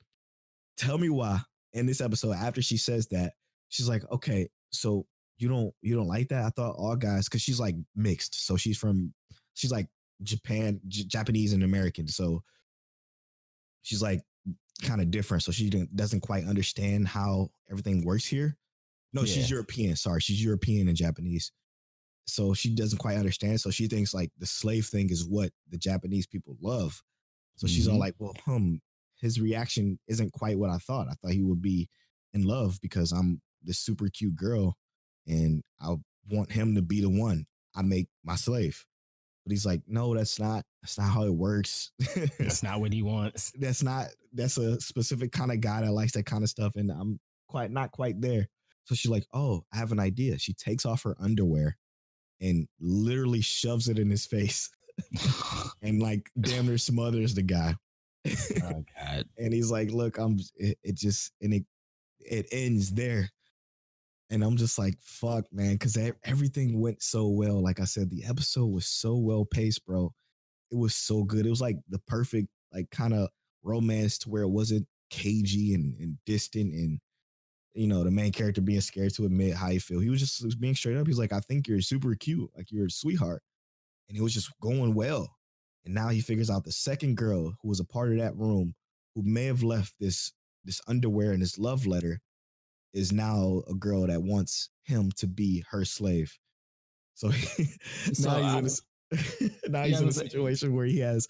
S2: Tell me why. In this episode, after she says that, she's like, okay, so you don't like that? I thought all guys, because she's like mixed. So she's like Japanese and American. So she's like kind of different. So she doesn't quite understand how everything works here. No,
S1: Yeah.
S2: she's European. Sorry, she's European and Japanese. So she doesn't quite understand. So she thinks like the slave thing is what the Japanese people love. So she's all like, well, his reaction isn't quite what I thought. I thought he would be in love because I'm this super cute girl and I want him to be the one I make my slave. But he's like, no, that's not how it works.
S1: That's not what he wants.
S2: That's a specific kind of guy that likes that kind of stuff. And I'm not quite there. So she's like, oh, I have an idea. She takes off her underwear and literally shoves it in his face and like damn near smothers the guy.
S1: Oh God.
S2: And he's like, look, it ends there. And I'm just like, fuck, man, because everything went so well. Like I said, the episode was so well paced, bro. It was so good. It was like the perfect, like, kind of romance to where it wasn't cagey and distant and, you know, the main character being scared to admit how he feel. He was just being straight up. He's like, I think you're super cute. Like, you're a sweetheart. And it was just going well. And now he figures out the second girl who was a part of that room, who may have left this underwear and this love letter, is now a girl that wants him to be her slave. So now he's in a situation where he has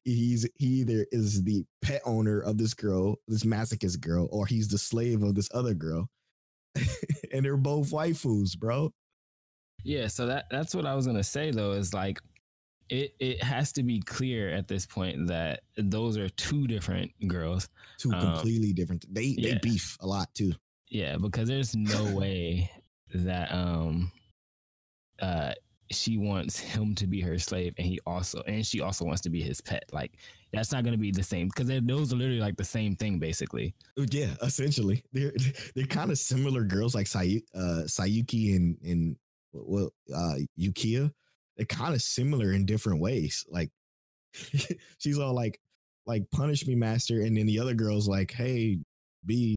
S2: he either is the pet owner of this girl, this masochist girl, or he's the slave of this other girl. And they're both waifus, bro.
S1: Yeah, so that's what I was gonna say though, is like it has to be clear at this point that those are two different girls.
S2: Two completely different. They beef a lot too.
S1: Yeah, because there's no way that she wants him to be her slave and she also wants to be his pet. Like, that's not going to be the same, because those are literally like the same thing basically.
S2: Yeah, essentially they're kind of similar girls, like Sayuki and Yukiya. They're kind of similar in different ways. Like she's all like punish me, master, and then the other girl's like, hey, be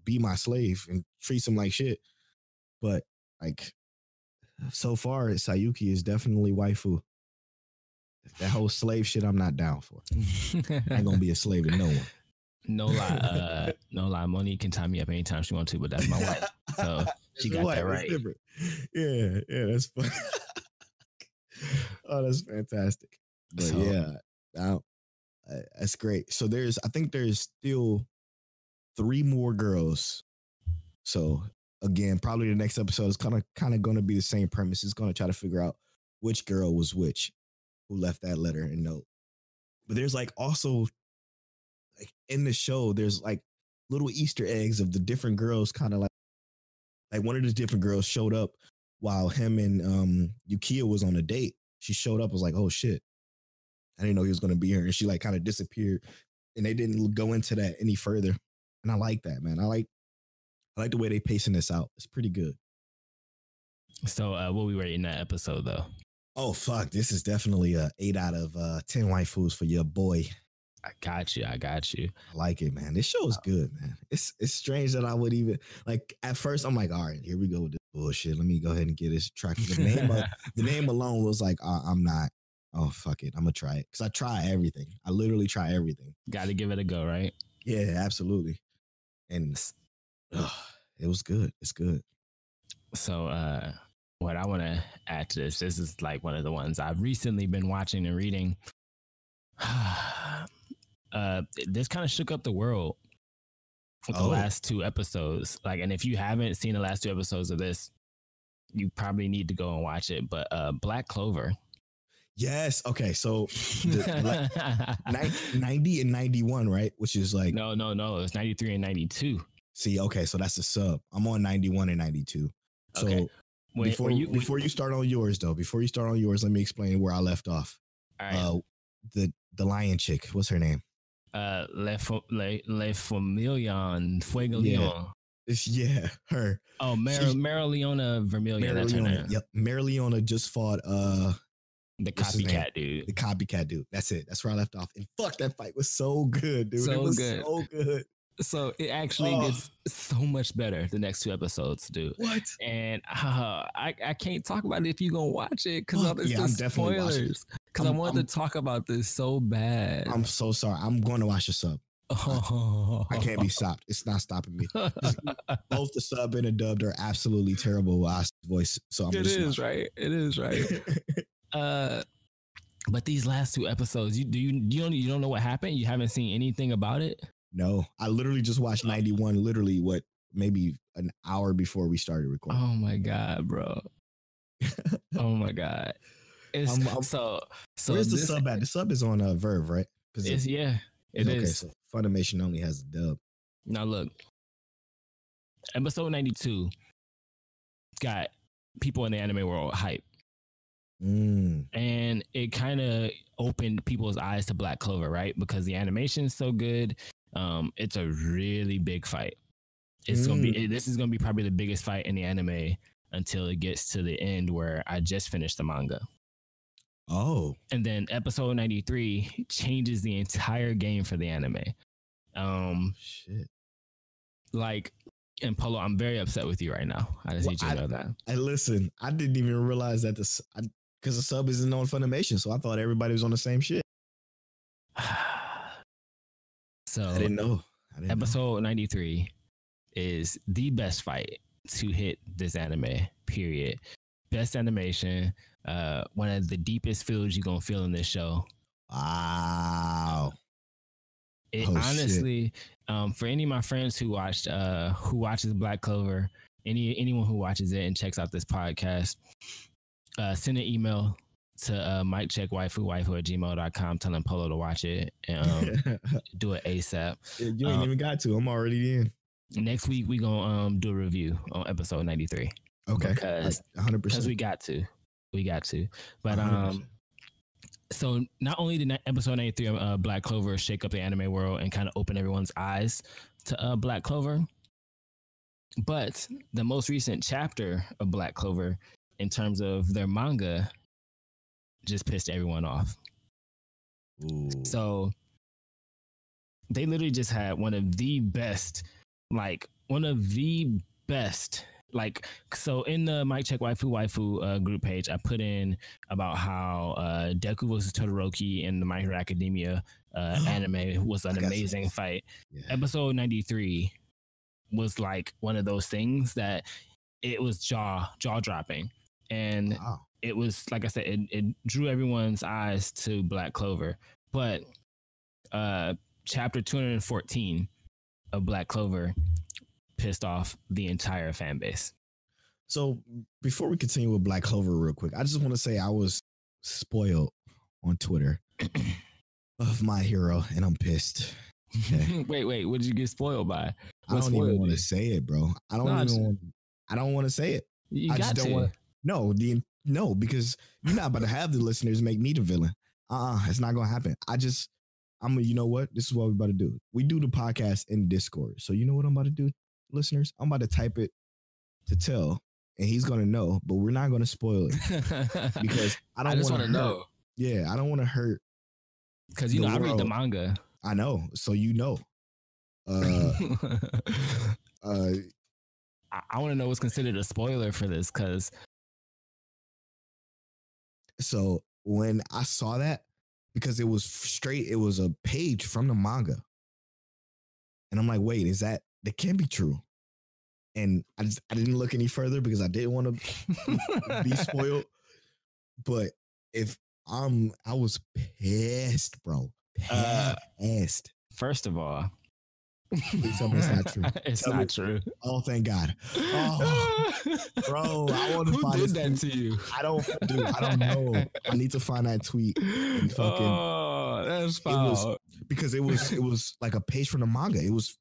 S2: my slave, and treats him like shit. But like, so far, Sayuki is definitely waifu. That whole slave shit, I'm not down for. I ain't gonna be a slave to no one.
S1: No lie. Monique can tie me up anytime she wants to, but that's my wife. So she got that right.
S2: Yeah, that's fun. Oh, that's fantastic. But that's great. So I think there's still 3 more girls. So again, probably the next episode is kind of going to be the same premise. It's going to try to figure out which girl was which, who left that letter and note. But there's like also, like, in the show, there's like little Easter eggs of the different girls, kind of like one of the different girls showed up while him and Yukiya was on a date. She showed up, was like, oh shit, I didn't know he was going to be here. And she like kind of disappeared, and they didn't go into that any further. And I like that, man. I like the way they pacing this out. It's pretty good.
S1: So what we rating that episode though?
S2: Oh fuck, this is definitely a 8 out of 10 waifus for your boy.
S1: I got you.
S2: I like it, man. This show is good, man. It's strange that I would even, like, at first I'm like, all right, here we go with this bullshit. Let me go ahead and get this track. The name alone was like, I'm not. Oh fuck it, I'm gonna try it, because I try everything. I literally try everything.
S1: Got to give it a go, right?
S2: Yeah, absolutely. and it was good. It's good.
S1: So, what I want to add to this is like one of the ones I've recently been watching and reading. This kind of shook up the world with the last 2 episodes. Like, and if you haven't seen the last 2 episodes of this, you probably need to go and watch it. But Black Clover.
S2: Yes. Okay. So 90 and 91, right? Which is like
S1: no. It's 93 and 92.
S2: See, okay, so that's a sub. I'm on 91 and 92. So
S1: okay.
S2: before you start on yours, though, let me explain where I left off.
S1: All
S2: right. The lion chick, what's her name?
S1: Le Familion Fuego
S2: Yeah.
S1: Leon.
S2: Yeah, her.
S1: Oh, Marileona Vermilion. That's her name.
S2: Yep. Marileona just fought
S1: the copycat dude.
S2: The copycat dude. That's it. That's where I left off. And fuck, that fight was so good, dude. It was so good.
S1: So it actually gets so much better the next 2 episodes, dude.
S2: What?
S1: And I can't talk about it if you're gonna watch it because of
S2: I'm definitely
S1: spoilers. Because I wanted to talk about this so bad.
S2: I'm so sorry. I'm going to watch the sub. I can't be stopped. It's not stopping me. Both the sub and the dubbed are absolutely terrible with Oscar's voice. So
S1: It is right. But these last 2 episodes, you don't know what happened? You haven't seen anything about it?
S2: No, I literally just watched 91. Literally, maybe an hour before we started recording.
S1: Oh my god, bro! Oh my god! So
S2: where's the sub at? The sub is on Verve, right?
S1: It is. Okay,
S2: so Funimation only has the dub.
S1: Now look, episode 92 got people in the anime world hype. And it kind of opened people's eyes to Black Clover, right? Because the animation is so good. It's a really big fight. This is gonna be probably the biggest fight in the anime until it gets to the end where I just finished the manga.
S2: Oh.
S1: And then episode 93 changes the entire game for the anime.
S2: Shit.
S1: Like, and Polo, I'm very upset with you right now. I just need you to know that.
S2: Listen, I didn't even realize that because the sub isn't on Funimation, so I thought everybody was on the same shit.
S1: So
S2: I didn't know.
S1: Episode 93 is the best fight to hit this anime, period. Best animation, one of the deepest feels you're going to feel in this show.
S2: Wow.
S1: Honestly, for any of my friends who watches Black Clover, anyone who watches it and checks out this podcast, send an email to miccheckwaifuwaifu@gmail.com telling Polo to watch it and do it ASAP.
S2: You ain't even got to. I'm already in.
S1: Next week we gonna do a review on episode 93.
S2: Okay,
S1: because
S2: 100%.
S1: Because we got to. But 100%. So not only did episode 93 of Black Clover shake up the anime world and kind of open everyone's eyes to Black Clover, but the most recent chapter of Black Clover in terms of their manga just pissed everyone off.
S2: Ooh.
S1: So they literally just had one of the best, so in the Mic Check Waifu group page, I put in about how Deku vs. Todoroki in the My Hero Academia anime was an amazing fight. Yeah. Episode 93 was like one of those things that it was jaw dropping. And it was, like I said, it drew everyone's eyes to Black Clover. But chapter 214 of Black Clover pissed off the entire fan base.
S2: So before we continue with Black Clover real quick, I just want to say I was spoiled on Twitter of My Hero, and I'm pissed.
S1: Okay. Wait, what did you get spoiled by?
S2: I don't even want to say it, bro. I don't want to say it.
S1: I just don't want.
S2: No, because you're not about to have the listeners make me the villain. It's not gonna happen. You know what? This is what we're about to do. We do the podcast in Discord. So you know what I'm about to do, listeners? I'm about to type it to Tell, and he's gonna know, but we're not gonna spoil it because I just want to know. Yeah, I don't want to hurt.
S1: Because I read the manga.
S2: I know, so you know.
S1: I want to know what's considered a spoiler for this, because.
S2: So when I saw that, because it was a page from the manga, and I'm like, wait, is that that can be true. And I didn't look any further because I didn't want to be spoiled. But I was pissed, bro. Pissed.
S1: First of all,
S2: please tell me it's not true.
S1: It's not true.
S2: Oh, thank God. Oh, bro, I want to
S1: Who
S2: find
S1: did
S2: this
S1: that
S2: tweet.
S1: to you?
S2: I don't know. I need to find that tweet and fucking.
S1: Oh, that's foul.
S2: Because it was like a page from the manga. It was,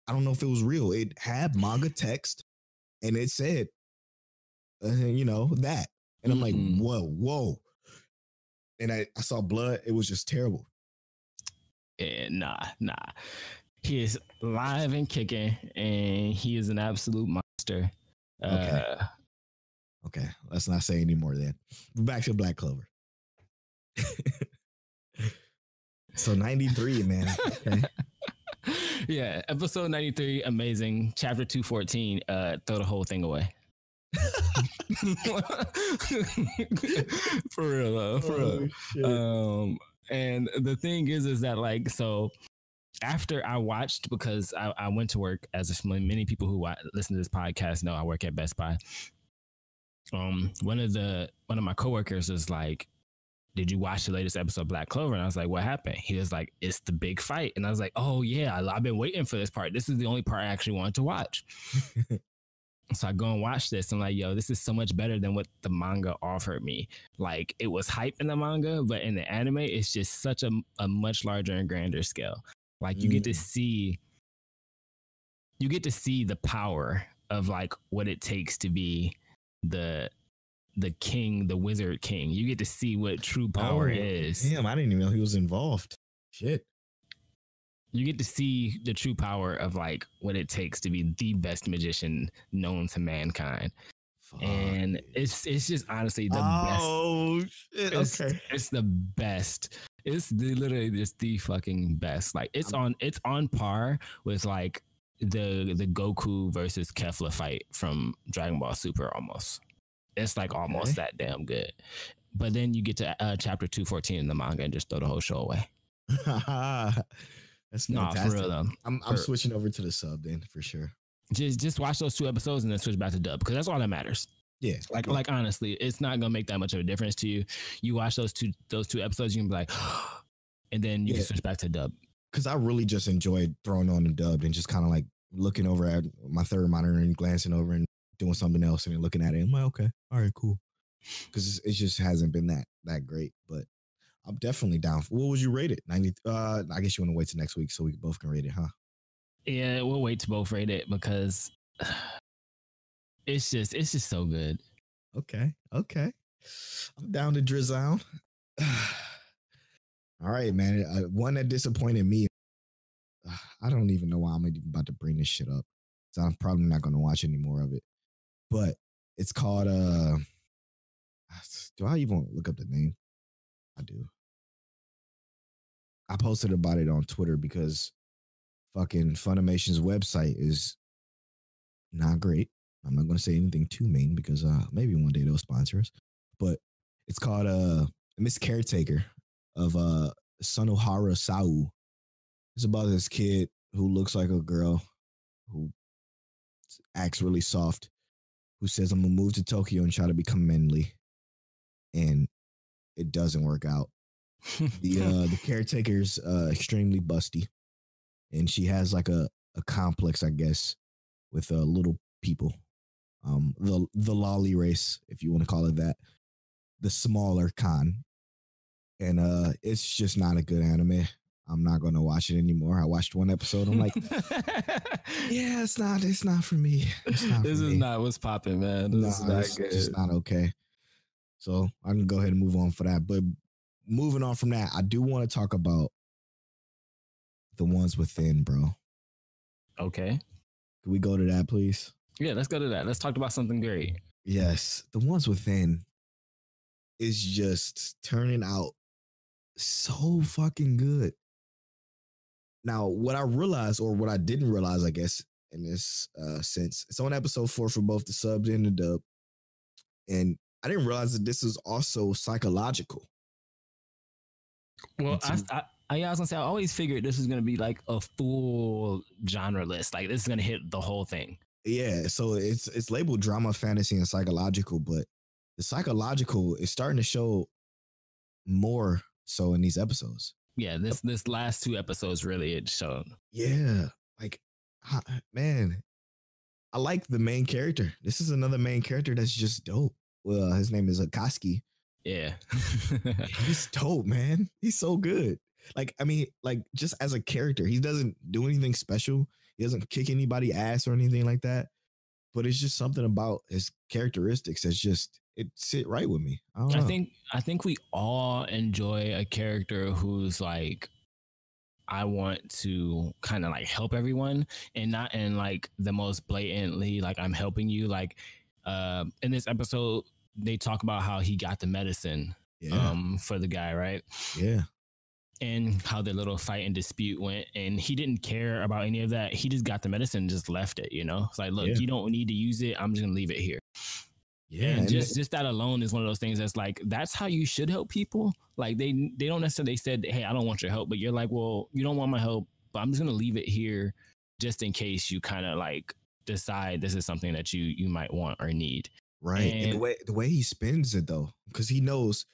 S2: I don't know if it was real. It had manga text, and it said, that, and I'm like, whoa, and I saw blood. It was just terrible.
S1: Yeah, nah. He is live and kicking, and he is an absolute monster.
S2: Okay. Let's not say any more then. Back to Black Clover. So 93, man. Okay.
S1: Yeah, episode 93, amazing. Chapter 214, throw the whole thing away. For real though, for real.
S2: Shit.
S1: And the thing is that like, so after I watched, because I went to work, as many people who listen to this podcast know, I work at Best Buy. One of my coworkers was like, did you watch the latest episode of Black Clover? And I was like, what happened? He was like, it's the big fight. And I was like, oh yeah, I've been waiting for this part. This is the only part I actually wanted to watch. So I go and watch this. I'm like, yo, this is so much better than what the manga offered me. Like, it was hype in the manga, but in the anime, it's just such a much larger and grander scale. Like, you get to see the power of like what it takes to be the king, the wizard king. You get to see what true power is.
S2: Damn, I didn't even know he was involved. Shit.
S1: You get to see the true power of like what it takes to be the best magician known to mankind. Fuck. And it's just honestly the best. Oh shit! Okay, it's the best. It's literally just the fucking best. Like it's on par with like the Goku versus Kefla fight from Dragon Ball Super almost. It's like almost that damn good. But then you get to chapter 214 in the manga and just throw the whole show away.
S2: That's fantastic.
S1: For real though.
S2: I'm switching over to the sub then for sure.
S1: Just watch those 2 episodes and then switch back to dub because that's all that matters.
S2: Yeah.
S1: Like honestly, it's not gonna make that much of a difference to you. You watch those two episodes, you can be like, and then you can switch back to dub.
S2: Because I really just enjoyed throwing on the dub and just kind of like looking over at my third monitor and glancing over and doing something else and then looking at it. I'm like, okay, all right, cool. Because it just hasn't been that great, but I'm definitely down. What would you rate it? 90. I guess you want to wait till next week so we both can rate it, huh?
S1: Yeah, we'll wait to both rate it because it's just so good.
S2: Okay. I'm down to drizzle. All right, man. One that disappointed me. I don't even know why I'm even about to bring this shit up. So I'm probably not going to watch any more of it. But it's called. Do I even look up the name? I do. I posted about it on Twitter because fucking Funimation's website is not great. I'm not going to say anything too mean because maybe one day they'll sponsor us. But it's called Miss Caretaker of Sonohara Sau. It's about this kid who looks like a girl who acts really soft, who says, I'm going to move to Tokyo and try to become manly. And it doesn't work out. The caretaker's extremely busty. And she has like a complex, I guess, with little people. The lolly race, if you want to call it that. The smaller con. And it's just not a good anime. I'm not going to watch it anymore. I watched one episode. I'm like, yeah, it's not for me. This is
S1: not what's popping, man. This is not good.
S2: It's just not okay. So I can go ahead and move on for that. But moving on from that, I do want to talk about The Ones Within, bro.
S1: Okay.
S2: Can we go to that, please?
S1: Yeah, let's go to that. Let's talk about something great.
S2: Yes. The Ones Within is just turning out so fucking good. Now, what I realized, or what I didn't realize, I guess, in this sense, it's on episode 4 for both the subs and the dub. And I didn't realize that this is also psychological.
S1: Well, I was gonna say I always figured this was gonna be like a full genre list. Like this is gonna hit the whole thing.
S2: Yeah, so it's labeled drama, fantasy, and psychological, but the psychological is starting to show more so in these episodes.
S1: Yeah, this last 2 episodes really it showed.
S2: Yeah, like man, I like the main character. This is another main character that's just dope. Well, his name is Akaski.
S1: Yeah.
S2: He's dope, man. He's so good. Like, I mean, like just as a character, he doesn't do anything special. He doesn't kick anybody ass or anything like that. But it's just something about his characteristics that's just it sit right with me. I don't know.
S1: I think we all enjoy a character who's like, I want to kind of like help everyone, and not in like the most blatantly like I'm helping you. Like in this episode, they talk about how he got the medicine for the guy, right?
S2: Yeah.
S1: And how the little fight and dispute went, and he didn't care about any of that. He just got the medicine and just left it, you know? It's like, look, you don't need to use it. I'm just gonna leave it here. Yeah, and just that alone is one of those things that's like, that's how you should help people. Like they don't necessarily said, hey, I don't want your help, but you're like, well, you don't want my help, but I'm just gonna leave it here just in case you kind of like decide this is something that you might want or need.
S2: Right. And the way he spins it though, because he knows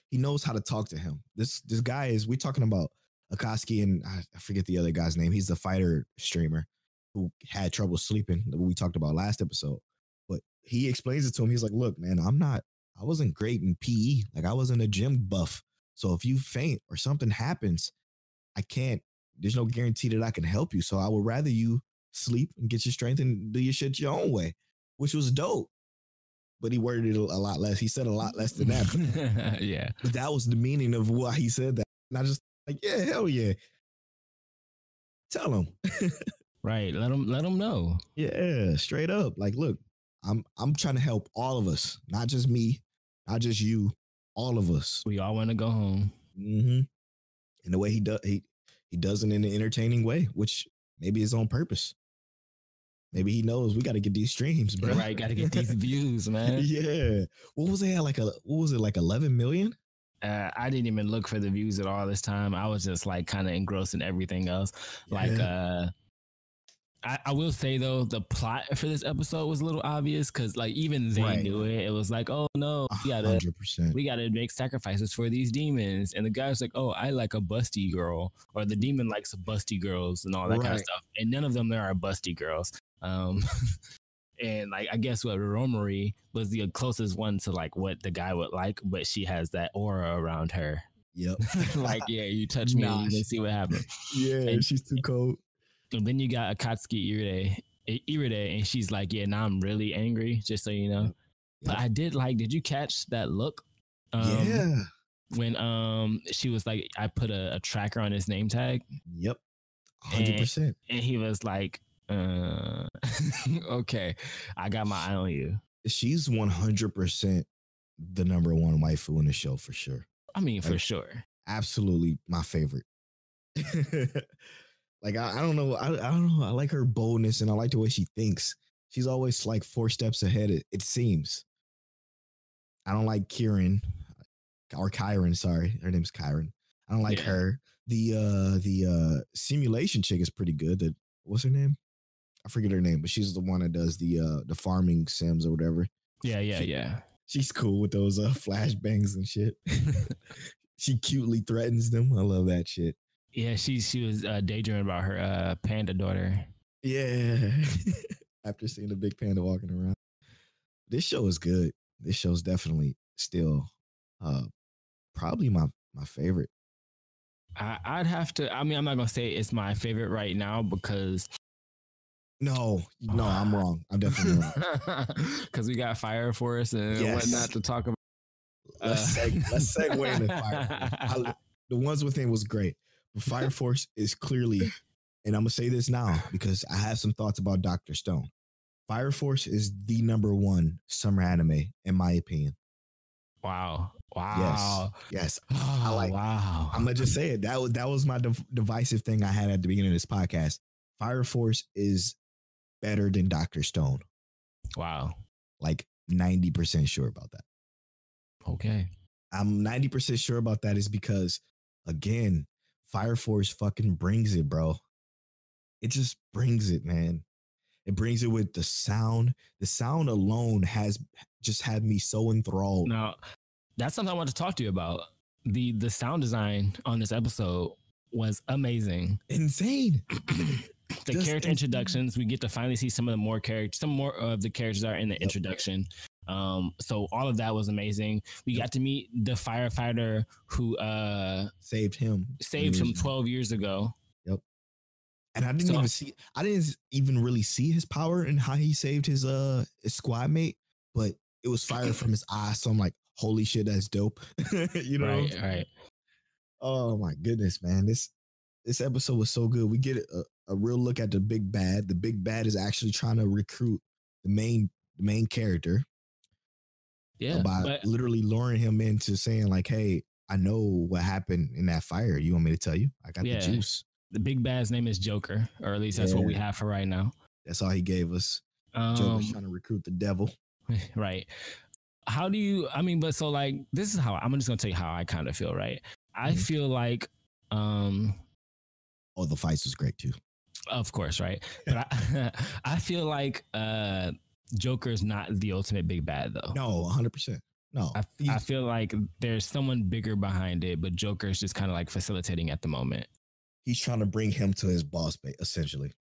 S2: how to talk to him. This guy is, we're talking about Akaski, and I forget the other guy's name. He's the fighter streamer who had trouble sleeping that we talked about last episode. But he explains it to him. He's like, look, man, I wasn't great in PE. Like I wasn't a gym buff. So if you faint or something happens, there's no guarantee that I can help you. So I would rather you sleep and get your strength and do your shit your own way, which was dope. But he worded it a lot less. He said a lot less than that.
S1: Yeah.
S2: But that was the meaning of why he said that. And I just like, yeah, hell yeah. Tell him.
S1: Right. Let him know.
S2: Yeah, straight up. Like, look, I'm trying to help all of us, not just me, not just you, all of us.
S1: We all want to go home.
S2: Mm-hmm. And the way he does it in an entertaining way, which maybe is on purpose. Maybe he knows we got to get these streams, bro.
S1: Right, got to get these views, man.
S2: Yeah. What was it? Like 11 million?
S1: I didn't even look for the views at all this time. I was just like kind of engrossed in everything else. Yeah. Like, I will say though, the plot for this episode was a little obvious because like even they knew it. It was like, oh no, we gotta make sacrifices for these demons. And the guy's like, oh, I like a busty girl, or the demon likes busty girls and all that kind of stuff. And none of them there are busty girls. And like I guess what Romary was the closest one to like what the guy would like, but she has that aura around her.
S2: Yep.
S1: Like, yeah, you touch me, you can see what happens.
S2: Yeah, and she's too cold.
S1: And then you got Akatsuki Iride, and she's like, yeah, now I'm really angry, just so you know. Yep. But I did you catch that look? When she was like, I put a tracker on his name tag.
S2: Yep. 100%.
S1: And he was like, okay, I got my eye on you.
S2: She's 100% the number one waifu in the show for sure.
S1: I mean, for sure.
S2: Absolutely my favorite. Like, I don't know. I don't know. I like her boldness and I like the way she thinks. She's always like 4 steps ahead, it seems. I don't like Kyron. Sorry. Her name's Kyron. I don't like her. The simulation chick is pretty good. What's her name? I forget her name, but she's the one that does the farming sims or whatever.
S1: Yeah.
S2: She's cool with those flashbangs and shit. She cutely threatens them. I love that shit.
S1: Yeah, she was daydreaming about her panda daughter.
S2: Yeah. After seeing the big panda walking around. This show is good. This show's definitely still probably my favorite.
S1: I'd have to, I mean, I'm not going to say it's my favorite right now because...
S2: No, I'm wrong. I'm definitely wrong.
S1: Because we got Fire Force and whatnot to talk about.
S2: Let's segue into Fire Force. The Ones Within was great. But Fire Force is clearly, and I'm going to say this now because I have some thoughts about Dr. Stone. Fire Force is the number one summer anime, in my opinion.
S1: Wow.
S2: Yes.
S1: Oh, wow.
S2: I'm going to just say it. That was my divisive thing I had at the beginning of this podcast. Fire Force is better than Dr. Stone.
S1: Wow.
S2: Like 90% sure about that.
S1: Okay.
S2: I'm 90% sure about that is because, again, Fire Force fucking brings it, bro. It just brings it, man. It brings it with the sound. The sound alone has just had me so enthralled.
S1: Now, that's something I want to talk to you about. The sound design on this episode was amazing.
S2: Insane.
S1: The character introductions, we get to finally see some of the characters are in the introduction. So all of that was amazing. We got to meet the firefighter who
S2: saved him
S1: 12 years ago.
S2: Yep. And I didn't even really see his power and how he saved his squad mate, but it was fire from his eyes. So I'm like, holy shit, that's dope. You know,
S1: right.
S2: Oh my goodness, man. This episode was so good. We get a real look at the big bad. The big bad is actually trying to recruit the main character.
S1: Yeah.
S2: By literally luring him into saying like, hey, I know what happened in that fire. You want me to tell you? I got the juice.
S1: The big bad's name is Joker, or at least that's what we have for right now.
S2: That's all he gave us. Joker's trying to recruit the devil.
S1: Right. How do you, but so like, this is how, I'm just going to tell you how I kind of feel, right? I feel like,
S2: oh, the fights was great too.
S1: Of course, right? But I feel like Joker's not the ultimate big bad, though.
S2: No, 100%. No.
S1: I feel like there's someone bigger behind it, but Joker's just kind of like facilitating at the moment.
S2: He's trying to bring him to his boss, essentially.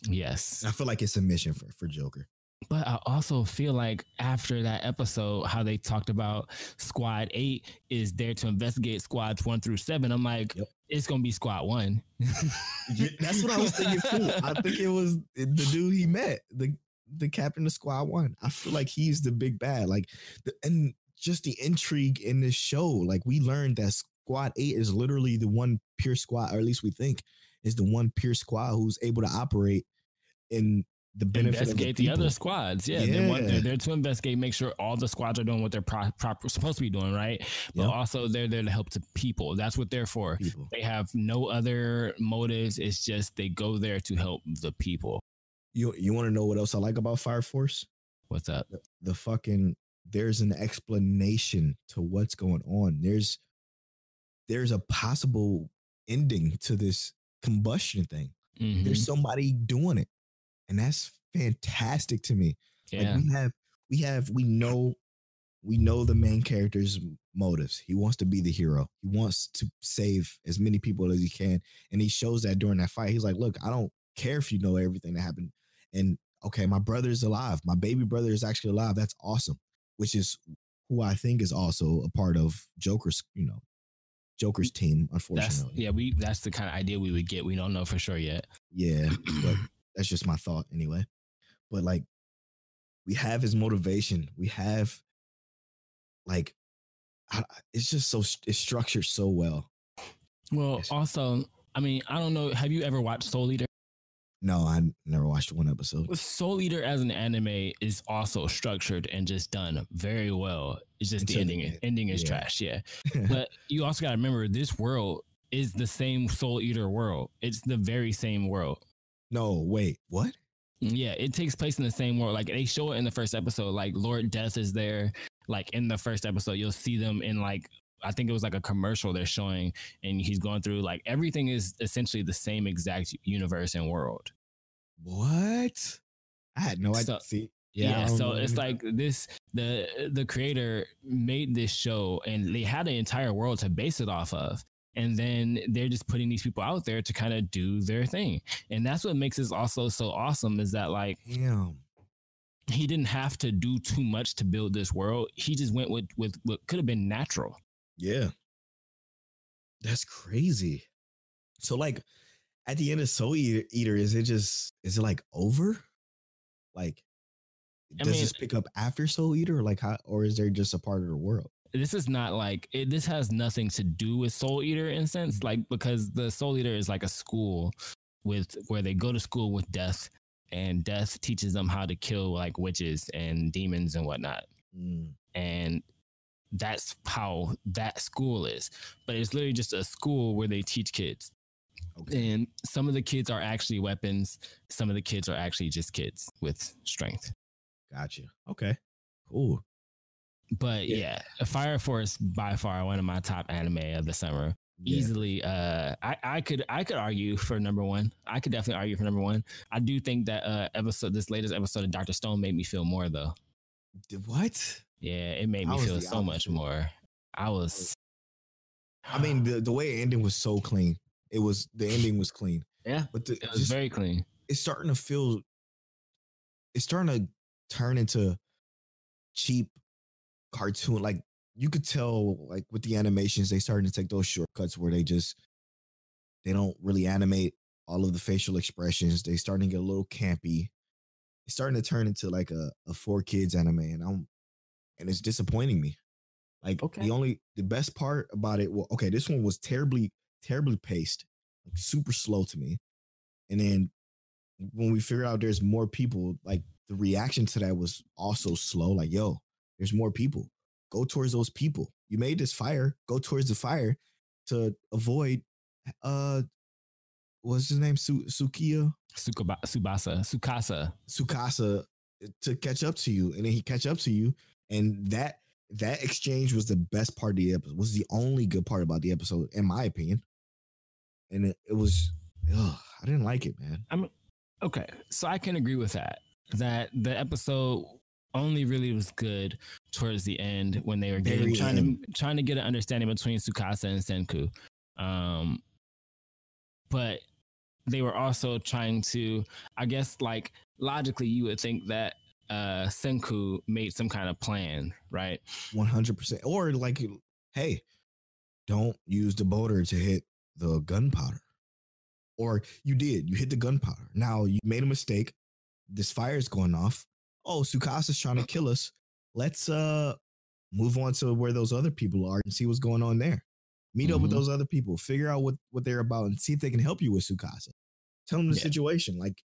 S1: Yes.
S2: I feel like it's a mission for Joker.
S1: But I also feel like after that episode, how they talked about Squad 8 is there to investigate Squads 1 through 7. I'm like, It's going to be Squad 1.
S2: That's what I was thinking too. I think it was the dude he met, the captain of Squad 1. I feel like he's the big bad. Like, and just the intrigue in this show. Like, we learned that Squad 8 is literally the one pure squad, or at least we think is the one pure squad who's able to operate in the benefit
S1: investigate
S2: of the
S1: other squads. They're there to investigate, make sure all the squads are doing what they're supposed to be doing, right? But also they're there to help the people. That's what they're for. People. They have no other motives. It's just they go there to help the people.
S2: You want to know what else I like about Fire Force?
S1: What's up?
S2: The fucking, there's an explanation to what's going on. There's a possible ending to this combustion thing. Mm-hmm. There's somebody doing it. And that's fantastic to me.
S1: Yeah.
S2: Like we know the main character's motives. He wants to be the hero. He wants to save as many people as he can. And he shows that during that fight. He's like, look, I don't care if you know everything that happened. And okay, my brother's alive. My baby brother is actually alive. That's awesome. Which is who I think is also a part of Joker's team, unfortunately.
S1: That's the kind of idea we would get. We don't know for sure yet.
S2: Yeah, but that's just my thought anyway. But like, we have his motivation. We have like, it's just it's structured so well.
S1: Well, also, I don't know. Have you ever watched Soul Eater?
S2: No, I never watched one episode.
S1: Soul Eater as an anime is also structured and just done very well. It's just the ending is trash. Yeah. But you also got to remember, this world is the same Soul Eater world. It's the very same world.
S2: No, wait, what?
S1: Yeah, it takes place in the same world. Like, they show it in the first episode. Like, Lord Death is there. Like, in the first episode, you'll see them in like, I think it was like a commercial they're showing, and he's going through like, everything is essentially the same exact universe and world.
S2: What? I had no idea.
S1: So it's like this, the creator made this show and they had an entire world to base it off of. And then they're just putting these people out there to kind of do their thing. And that's what makes this also so awesome, is that like, he didn't have to do too much to build this world. He just went with what could have been natural.
S2: Yeah. That's crazy. So like, at the end of Soul Eater, is it like over? Like, does this pick up after Soul Eater, or like how, or is there just a part of the world?
S1: This is not like this has nothing to do with Soul Eater in a sense, like, because the Soul Eater is like a school where they go to school with Death, and Death teaches them how to kill like witches and demons and whatnot. And that's how that school is. But it's literally just a school where they teach kids. Okay. And some of the kids are actually weapons. Some of the kids are actually just kids with strength.
S2: Gotcha. Okay. Cool.
S1: But yeah, Fire Force by far one of my top anime of the summer.
S2: Yeah.
S1: easily. I could argue for number one. I could definitely argue for number one. I do think that this latest episode of Dr. Stone made me feel more though.
S2: What?
S1: Yeah, it made
S2: I
S1: me
S2: was
S1: feel
S2: the
S1: so much
S2: opposite.
S1: more. I was.
S2: I mean, the way it ended was so clean. The ending was clean.
S1: Yeah,
S2: But
S1: it was very clean.
S2: It's starting to turn into cheap cartoon. Like you could tell, like with the animations, they starting to take those shortcuts where they don't really animate all of the facial expressions. They starting to get a little campy. It's starting to turn into like a 4 kids anime, and it's disappointing me. Like the best part about it, well, okay, this one was terribly paced, like super slow to me. And then when we figure out there's more people, like the reaction to that was also slow. Like, yo, there's more people. Go towards those people. You made this fire. Go towards the fire to avoid what's his name? Sukasa to catch up to you. And then he catch up to you. And that exchange was the best part of the episode. Was the only good part about the episode, in my opinion. And it was I didn't like it, man.
S1: Okay, so I can agree with that. That the episode only really was good towards the end when they were trying to get an understanding between Tsukasa and Senku. But they were also trying to, I guess, like logically, you would think that Senku made some kind of plan, right?
S2: 100%. Or like, hey, don't use the boulder to hit the gunpowder. Or you hit the gunpowder. Now you made a mistake. This fire is going off. Oh, Tsukasa's trying to kill us. Let's move on to where those other people are and see what's going on there. Meet up with those other people. Figure out what they're about and see if they can help you with Tsukasa. Tell them the situation. Like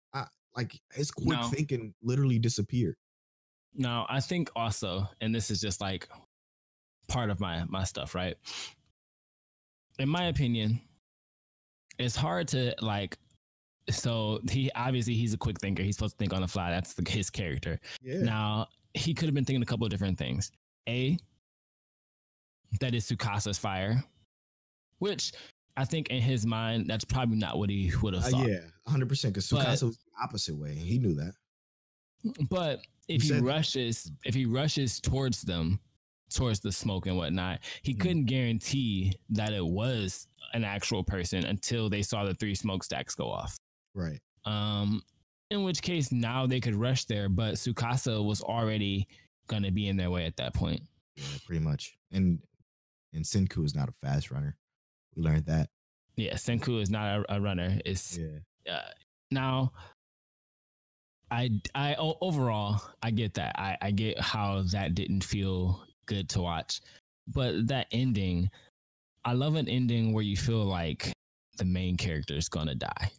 S2: his quick thinking literally disappeared.
S1: No, I think also, and this is just like part of my stuff, right? In my opinion, it's hard to like. So he's a quick thinker. He's supposed to think on the fly. That's his character. Yeah. Now he could have been thinking a couple of different things. A, that is Tsukasa's fire, which I think in his mind that's probably not what he would have thought.
S2: Yeah, 100%. Because Tsukasa was the opposite way. He knew that.
S1: But if he rushes towards them, towards the smoke and whatnot, he couldn't guarantee that it was an actual person until they saw the 3 smokestacks go off.
S2: Right.
S1: In which case now they could rush there, but Tsukasa was already gonna be in their way at that point.
S2: Yeah, pretty much. And Senku is not a fast runner. We learned that.
S1: Yeah, Senku is not a runner. Now I overall I get that. I get how that didn't feel good to watch. But that ending, I love an ending where you feel like the main character is gonna die.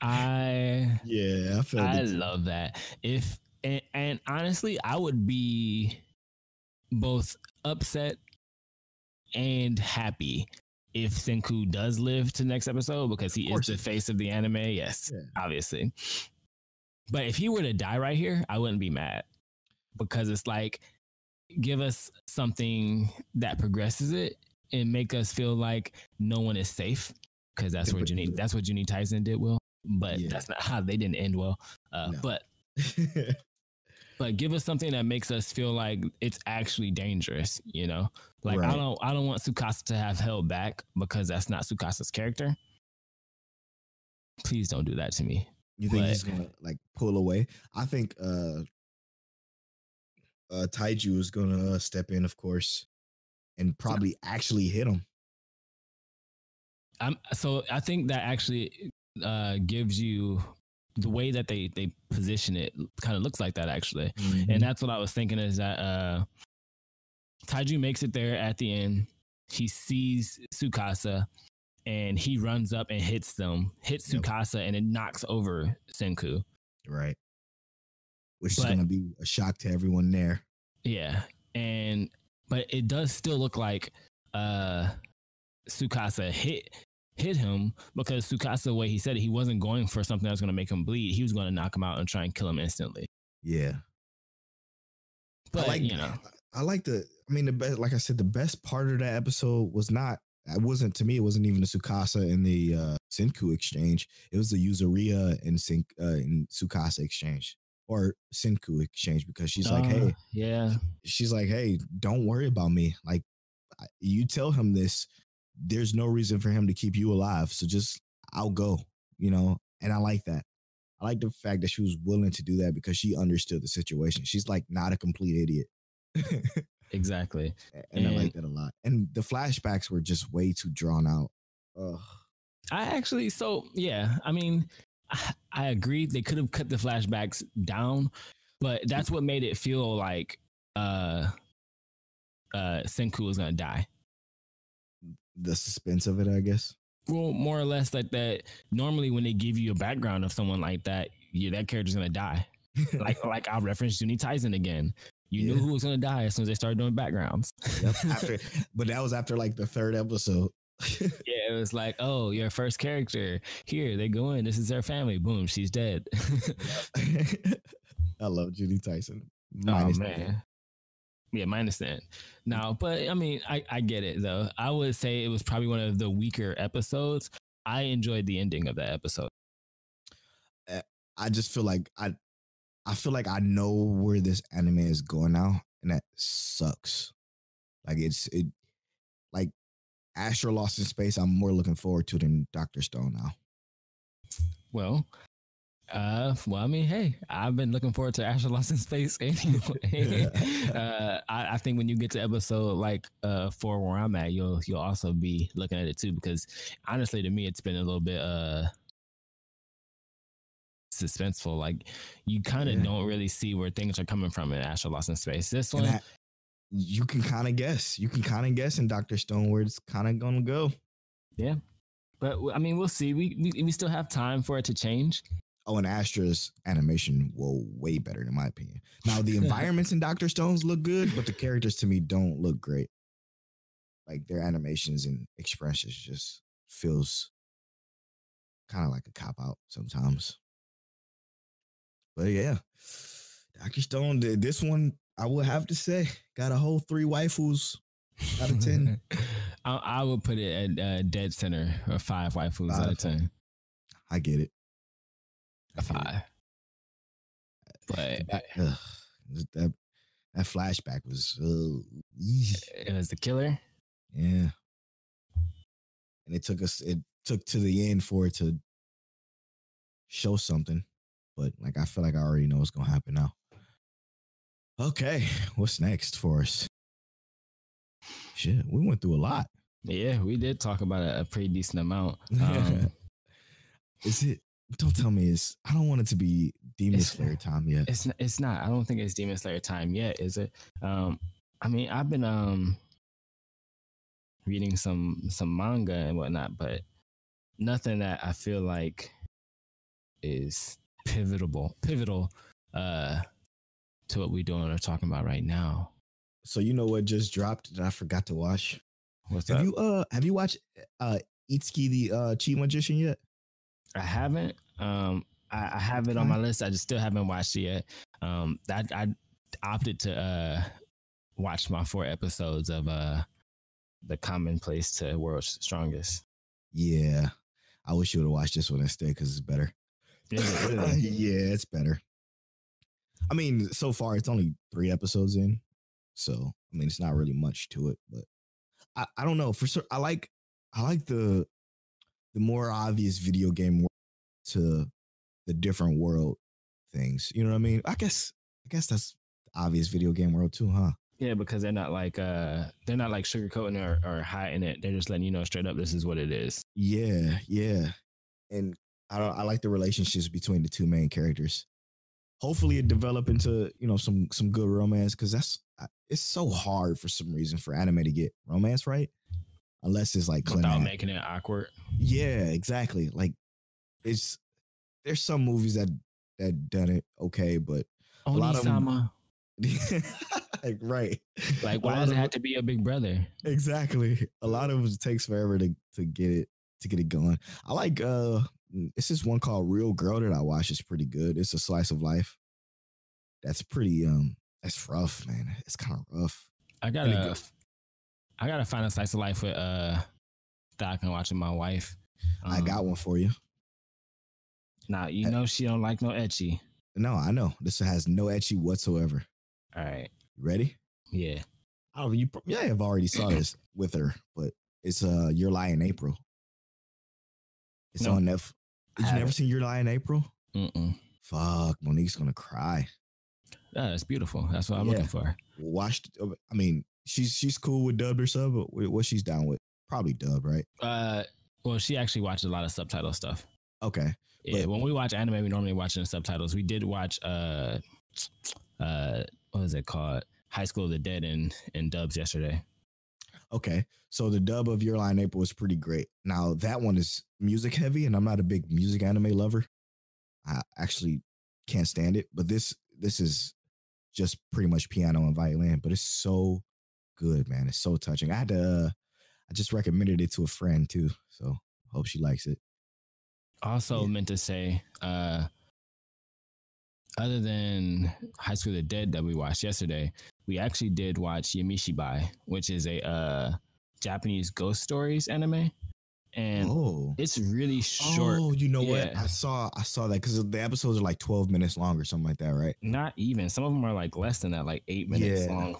S1: I love that. And honestly, I would be both upset and happy if Senku does live to the next episode because he is the face of the anime. Yes, obviously. But if he were to die right here, I wouldn't be mad because it's like, give us something that progresses it and make us feel like no one is safe because that's what Juni Tyson did well. But that's not how they didn't end well. But give us something that makes us feel like it's actually dangerous, you know? Like I don't want Tsukasa to have held back because that's not Tsukasa's character. Please don't do that to me.
S2: You think he's gonna like pull away? I think Taiju is gonna step in, of course, and probably actually hit him.
S1: So I think that actually gives you the way that they position it kind of looks like that actually. And that's what I was thinking is that Taiju makes it there at the end. He sees Tsukasa and he runs up and hits Tsukasa and it knocks over Senku.
S2: Right. Which is going to be a shock to everyone there.
S1: Yeah. But it does still look like Tsukasa hit him because Tsukasa, the way he said it, he wasn't going for something that was going to make him bleed. He was going to knock him out and try and kill him instantly.
S2: Yeah.
S1: But,
S2: I like the best, like I said, the best part of that episode was not, it wasn't, to me, it wasn't even the Tsukasa and the Senku exchange. It was the Yuzuria and Tsukasa exchange, or Senku exchange, because
S1: Yeah.
S2: she's like, hey, don't worry about me. Like, you tell him this, there's no reason for him to keep you alive. So just, I'll go, and I like that. I like the fact that she was willing to do that because she understood the situation. She's like not a complete idiot.
S1: Exactly.
S2: And I like that a lot. And the flashbacks were just way too drawn out. Ugh.
S1: I mean, I agree. They could have cut the flashbacks down, but that's what made it feel like Senku was gonna die.
S2: The suspense of it, I guess.
S1: Well, more or less like that. Normally, when they give you a background of someone like that, that character's gonna die. like I'll reference Juni Tyson again. You knew who was gonna die as soon as they started doing backgrounds.
S2: Yep. But that was after like the third episode.
S1: Yeah, it was like, oh, your first character. Here, they go in. This is their family. Boom, she's dead.
S2: I love Juni Tyson.
S1: Minus man. Yeah, minus that. Now, but I mean, I get it though. I would say it was probably one of the weaker episodes. I enjoyed the ending of that episode.
S2: I just feel like I feel like I know where this anime is going now, and that sucks. Like like Astro Lost in Space. I'm more looking forward to than Dr. Stone now.
S1: Well, I mean, hey, I've been looking forward to Astro Lost in Space anyway. I think when you get to episode like 4 where I'm at, you'll also be looking at it too, because honestly, to me, it's been a little bit suspenseful. Like you kind of don't really see where things are coming from in Astro Lost in Space. This one,
S2: you can kind of guess. You can kind of guess in Dr. Stone where it's kind of gonna go.
S1: Yeah, but I mean, we'll see. We still have time for it to change.
S2: Oh, and Astra's animation will way better in my opinion. Now the environments in Dr. Stone's look good, but the characters to me don't look great. Like their animations and expressions just feels kind of like a cop out sometimes. But yeah, Dr. Stone did this one. I would have to say got a whole 3 waifus out of 10.
S1: I would put it at dead center, or 5 waifus out of 10.
S2: I get it.
S1: A 5. But
S2: that flashback was
S1: it was the killer.
S2: Yeah. And it took to the end for it to show something. But like I feel like I already know what's gonna happen now. Okay, what's next for us? Shit, we went through a lot.
S1: Yeah, we did talk about a pretty decent amount.
S2: Is it? Don't tell me it's. I don't want it to be Demon Slayer time yet.
S1: It's not. I don't think it's Demon Slayer time yet. Is it? I mean, I've been reading some manga and whatnot, but nothing that I feel like is pivotal to what we're doing or talking about right now.
S2: So you know what just dropped that I forgot to watch?
S1: What's
S2: have
S1: up?
S2: Have you watched Itsuki the Cheat Magician yet?
S1: I haven't. I have it on my list. I just still haven't watched it yet. I opted to watch my 4 episodes of the Commonplace to World's Strongest.
S2: Yeah, I wish you would have watched this one instead because it's better. Yeah, it's better. I mean, so far it's only 3 episodes in, so I mean it's not really much to it. But I don't know. For sure, I like the more obvious video game to the different world things. You know what I mean? I guess that's the obvious video game world too, huh?
S1: Yeah, because they're not like sugarcoating or hiding it. They're just letting you know straight up this is what it is.
S2: Yeah. And I like the relationships between the 2 main characters. Hopefully it develop into, some good romance, because it's so hard for some reason for anime to get romance right. Unless it's like
S1: without making it awkward. Yeah,
S2: exactly. Like there's some movies that done it okay, but a lot of them, right.
S1: Like why does it have to be a big brother?
S2: Exactly. A lot of it takes forever to get it going. I like it's this one called Real Girl that I watch. It's pretty good. It's a slice of life. That's pretty That's rough, man. It's kind of rough.
S1: I
S2: And it
S1: gotta
S2: go-
S1: I gotta find a slice of life with that I can watch with my wife.
S2: I got one for you.
S1: Now you
S2: Uh,
S1: know she don't like no etchy.
S2: No, I know this has no etchy whatsoever.
S1: All right.
S2: You ready?
S1: Yeah.
S2: Oh, yeah, I've already saw this with her, but it's Your Lie in April. It's
S1: No,
S2: on Netflix. Did you never seen Your Lie in April? Fuck, Monique's gonna cry.
S1: Yeah, that's beautiful. That's what I'm
S2: Yeah.
S1: looking for.
S2: Watched. I mean, she's cool with dubbed or sub, but what she's down with? Probably dubbed, right?
S1: Well, she actually watches a lot of subtitle stuff.
S2: Okay.
S1: Yeah, when we watch anime, we normally watch it in subtitles. We did watch what was it called? High School of the Dead in dubs yesterday.
S2: Okay. So the dub of Your Lie in April is pretty great. Now that one is music heavy, and I'm not a big music anime lover. I actually can't stand it. But this is just pretty much piano and violin, but it's so good, man. It's so touching. I just recommended it to a friend too, so hope she likes it.
S1: Also meant to say, other than High School of the Dead that we watched yesterday, we actually did watch Yamishibai, which is a Japanese ghost stories anime. And it's really short.
S2: Oh, you know what? I saw that because the episodes are like 12 minutes long or something like that, right?
S1: Not even. Some of them are like less than that, like 8 minutes long.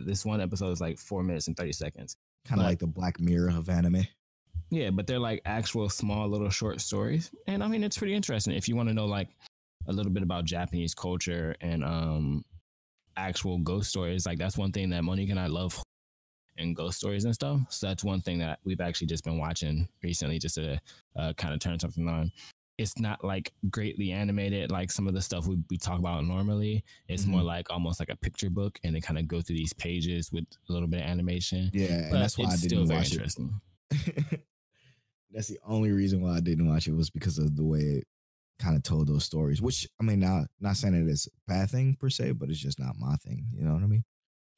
S1: This one episode is like 4 minutes and 30 seconds.
S2: Kind of like the Black Mirror of anime.
S1: Yeah, but they're like actual small little short stories. And I mean, it's pretty interesting. If you want to know like a little bit about Japanese culture and actual ghost stories, like that's one thing that Monique and I love, and ghost stories and stuff. So that's one thing that we've actually just been watching recently, just to kind of turn something on. It's not like greatly animated like some of the stuff we talk about normally. It's more like almost like a picture book, and they kind of go through these pages with a little bit of animation.
S2: Yeah,
S1: but
S2: and that's why I didn't watch
S1: it.
S2: That's the only reason why I didn't watch it, was because of the way it kind of told those stories. Which, I mean, not saying it is a bad thing per se, but it's just not my thing. You know what I mean?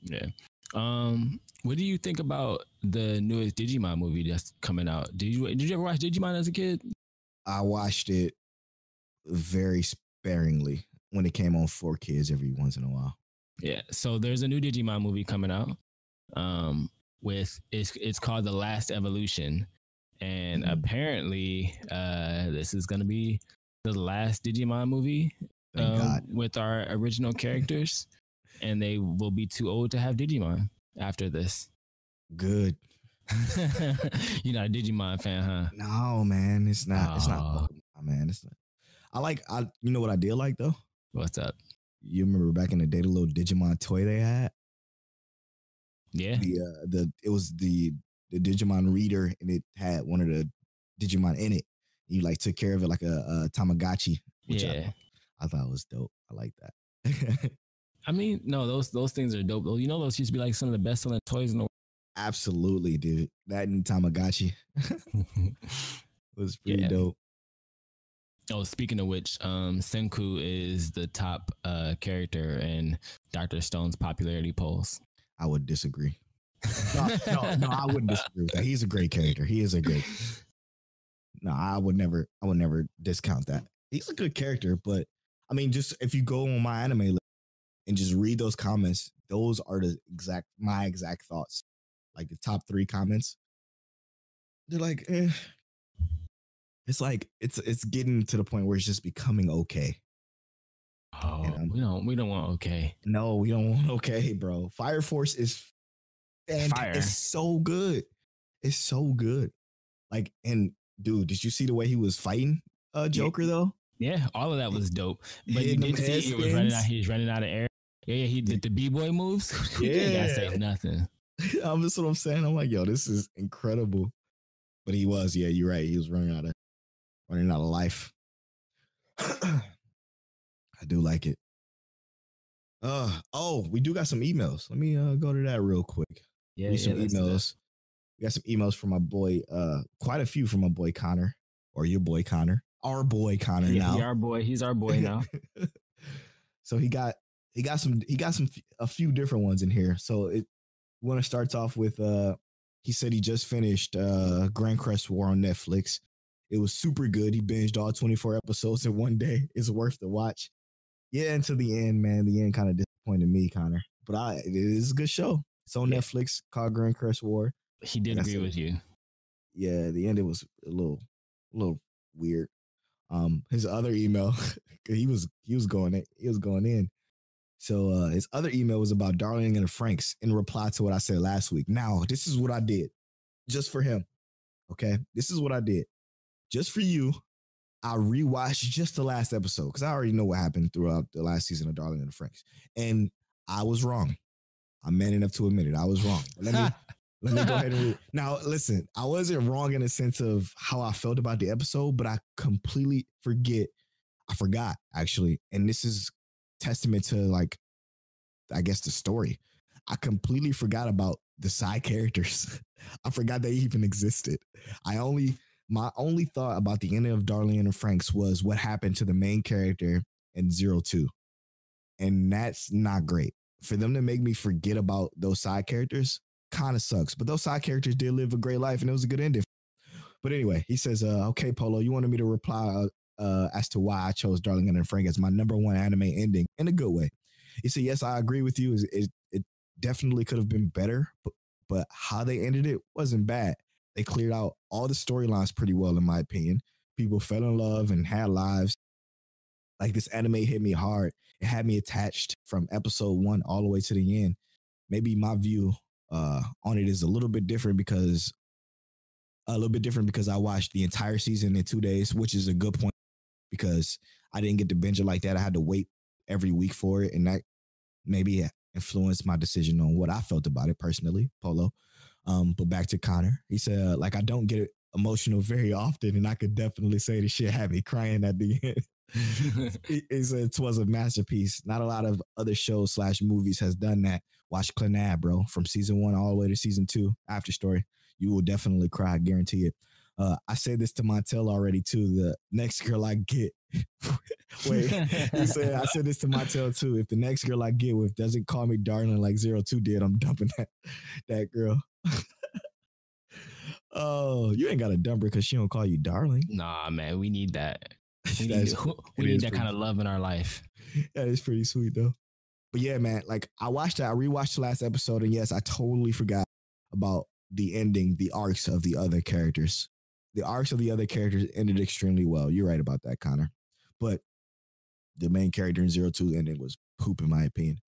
S1: Yeah. What do you think about the newest Digimon movie that's coming out? Did you ever watch Digimon as a kid?
S2: I watched it very sparingly when it came on for kids every once in a while.
S1: Yeah. So there's a new Digimon movie coming out. It's called The Last Evolution, and apparently this is gonna be the last Digimon movie with our original characters. And they will be too old to have Digimon after this.
S2: Good.
S1: You're not a Digimon fan, huh?
S2: No, man. It's not. It's not. Man, it's not. You know what I did like though?
S1: What's up?
S2: You remember back in the day, the little Digimon toy they had?
S1: Yeah.
S2: It was the Digimon reader, and it had one of the Digimon in it. You like took care of it like a Tamagotchi. Which I thought was dope. I like that.
S1: I mean, no, those things are dope. You know, those used to be like some of the best selling toys in the world.
S2: Absolutely, dude. That and Tamagotchi was pretty dope.
S1: Oh, speaking of which, Senku is the top character in Dr. Stone's popularity polls.
S2: I would disagree. No, I wouldn't disagree with that. He's a great character. He is a great. No, I would never discount that. He's a good character, but I mean, just if you go on my anime list and just read those comments, those are my exact thoughts. Like the top 3 comments, they're like, it's like it's getting to the point where it's just becoming okay.
S1: Oh, we don't want okay.
S2: No, we don't want okay, bro. Fire Force is fantastic. It's so good. It's so good. Like, and dude, did you see the way he was fighting Joker though?
S1: Yeah, all of that was dope. But you did see he was running out. He's running out of air. Yeah, he did the B-boy moves. Yeah, you gotta say nothing.
S2: That's what I'm saying. I'm like, yo, this is incredible. But he was, yeah, you're right. He was running out of life. I do like it. We do got some emails. Let me go to that real quick.
S1: Yeah, some
S2: emails. We got some emails from my boy, quite a few from my boy Connor, or your boy Connor. Our boy Connor now.
S1: He's our boy now.
S2: So he got a few different ones in here. So one starts off with he said he just finished Grand Crest War on Netflix. It was super good. He binged all 24 episodes in one day. It's worth the watch. Yeah, until the end, man. The end kind of disappointed me, Connor. But it is a good show. It's on Netflix, called Grand Curse War.
S1: He did agree with you.
S2: Yeah, the end it was a little weird. His other email, he was going in. So his other email was about Darling and the Franks in reply to what I said last week. Now, this is what I did just for him. Okay, this is what I did just for you. I rewatched just the last episode because I already know what happened throughout the last season of Darling and the Franks, and I was wrong. I'm man enough to admit it. I was wrong. But let me go ahead and read. Now, listen, I wasn't wrong in the sense of how I felt about the episode, but I completely forgot actually. And this is testament to like, I guess the story. I completely forgot about the side characters. I forgot they even existed. My only thought about the ending of Darling and the Franks was what happened to the main character in 02. And that's not great. For them to make me forget about those side characters kind of sucks. But those side characters did live a great life and it was a good ending. But anyway, he says, okay, Polo, you wanted me to reply as to why I chose Darling and the Frank as my number one anime ending in a good way. He said, yes, I agree with you. It definitely could have been better, but how they ended it wasn't bad. They cleared out all the storylines pretty well, in my opinion. People fell in love and had lives. Like this anime hit me hard. It had me attached from episode 1 all the way to the end. Maybe my view on it is a little bit different because I watched the entire season in 2 days, which is a good point because I didn't get to binge it like that. I had to wait every week for it, and that maybe influenced my decision on what I felt about it personally, Polo. But back to Connor, he said, like, I don't get emotional very often, and I could definitely say the shit had me crying at the end. He said it was a masterpiece. Not a lot of other shows / movies has done that. Watch Clannad, bro, from season 1 all the way to season 2. After story, you will definitely cry. I guarantee it. I say this to Montel already too. The next girl I get, wait, he said I said this to Montel too. If the next girl I get with doesn't call me darling like 02 did, I'm dumping that girl. Oh, you ain't got to dump her because she don't call you darling.
S1: Nah, man, we need that. We need that kind of love in our life.
S2: That is pretty sweet though. But yeah, man, like I rewatched the last episode, and yes, I totally forgot about the ending, the arcs of the other characters. The arcs of the other characters ended extremely well. You're right about that, Connor. But the main character in 02 ending was poop, in my opinion.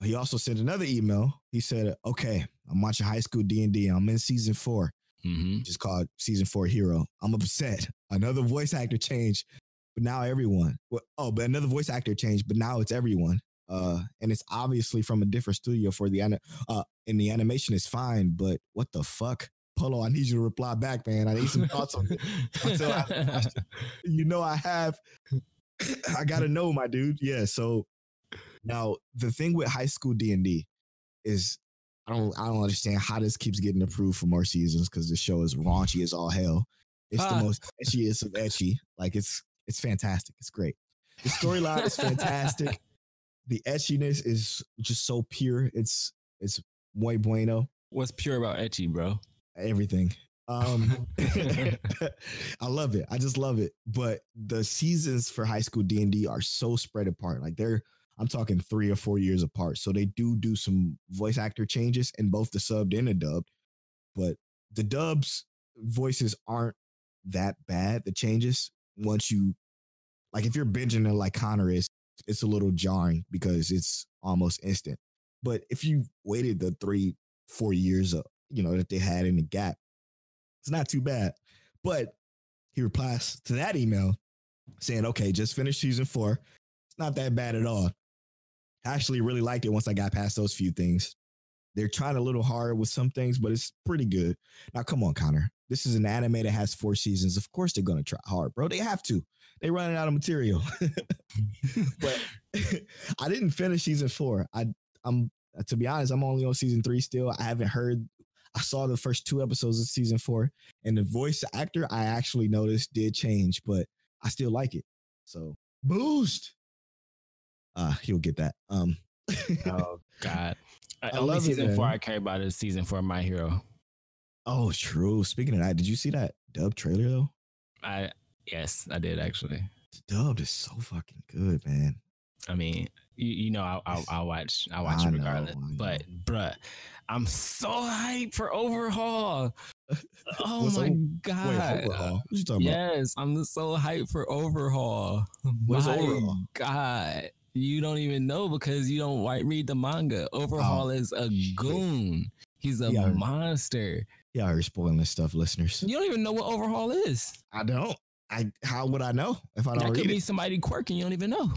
S2: He also sent another email. He said, okay, I'm watching High School D&D. I'm in season 4. Which is called season 4 Hero. I'm upset. Another voice actor changed, but now everyone. But another voice actor changed, but now it's everyone. And it's obviously from a different studio for the and the animation is fine, but what the fuck? Polo, I need you to reply back, man. I need some thoughts on it. Until you know I have. I gotta know, my dude. Yeah. So now the thing with High School D&D is I don't understand how this keeps getting approved for more seasons because the show is raunchy as all hell. It's the most etchiest of etchy. Like it's fantastic. It's great. The storyline is fantastic. The etchiness is just so pure. It's muy bueno.
S1: What's pure about etchy, bro?
S2: Everything. I love it. I just love it. But the seasons for High School D&D are so spread apart. Like I'm talking 3 or 4 years apart. So they do some voice actor changes in both the subbed and the dubbed. But the dubs voices aren't that bad. The changes, once you, like if you're binging it like Connor is, it's a little jarring because it's almost instant. But if you waited the 3-4 years that they had in the gap, it's not too bad. But he replies to that email saying, okay, just finished season 4. It's not that bad at all. I actually really liked it once I got past those few things. They're trying a little hard with some things, but it's pretty good. Now, come on, Connor. This is an anime that has 4 seasons. Of course they're going to try hard, bro. They have to. They're running out of material. But I didn't finish season 4. I'm to be honest, I'm only on season 3 still. I saw the first 2 episodes of season 4, and the voice actor I actually noticed did change, but I still like it. So boost. He'll get that.
S1: Oh God.
S2: I
S1: Only
S2: love
S1: season
S2: it,
S1: 4 I care about is season 4 of My Hero.
S2: Oh, true. Speaking of that, did you see that dub trailer though?
S1: Yes, I did actually.
S2: Dubbed is so fucking good, man.
S1: I mean, you know, I'll watch
S2: I
S1: it
S2: know,
S1: regardless.
S2: I know.
S1: But bruh, I'm so hyped for Overhaul. Oh
S2: What's
S1: my
S2: Wait,
S1: god!
S2: Overhaul? What you talking about?
S1: Yes, I'm so hyped for Overhaul.
S2: What's
S1: My
S2: Overhaul?
S1: god, you don't even know because you don't read the manga. Overhaul is a goon. He's a
S2: Yeah.
S1: monster.
S2: Yeah, you're spoiling this stuff, listeners.
S1: You don't even know what Overhaul is.
S2: I don't. How would I know if I don't
S1: That
S2: read
S1: could be
S2: it?
S1: somebody quirking you don't even know.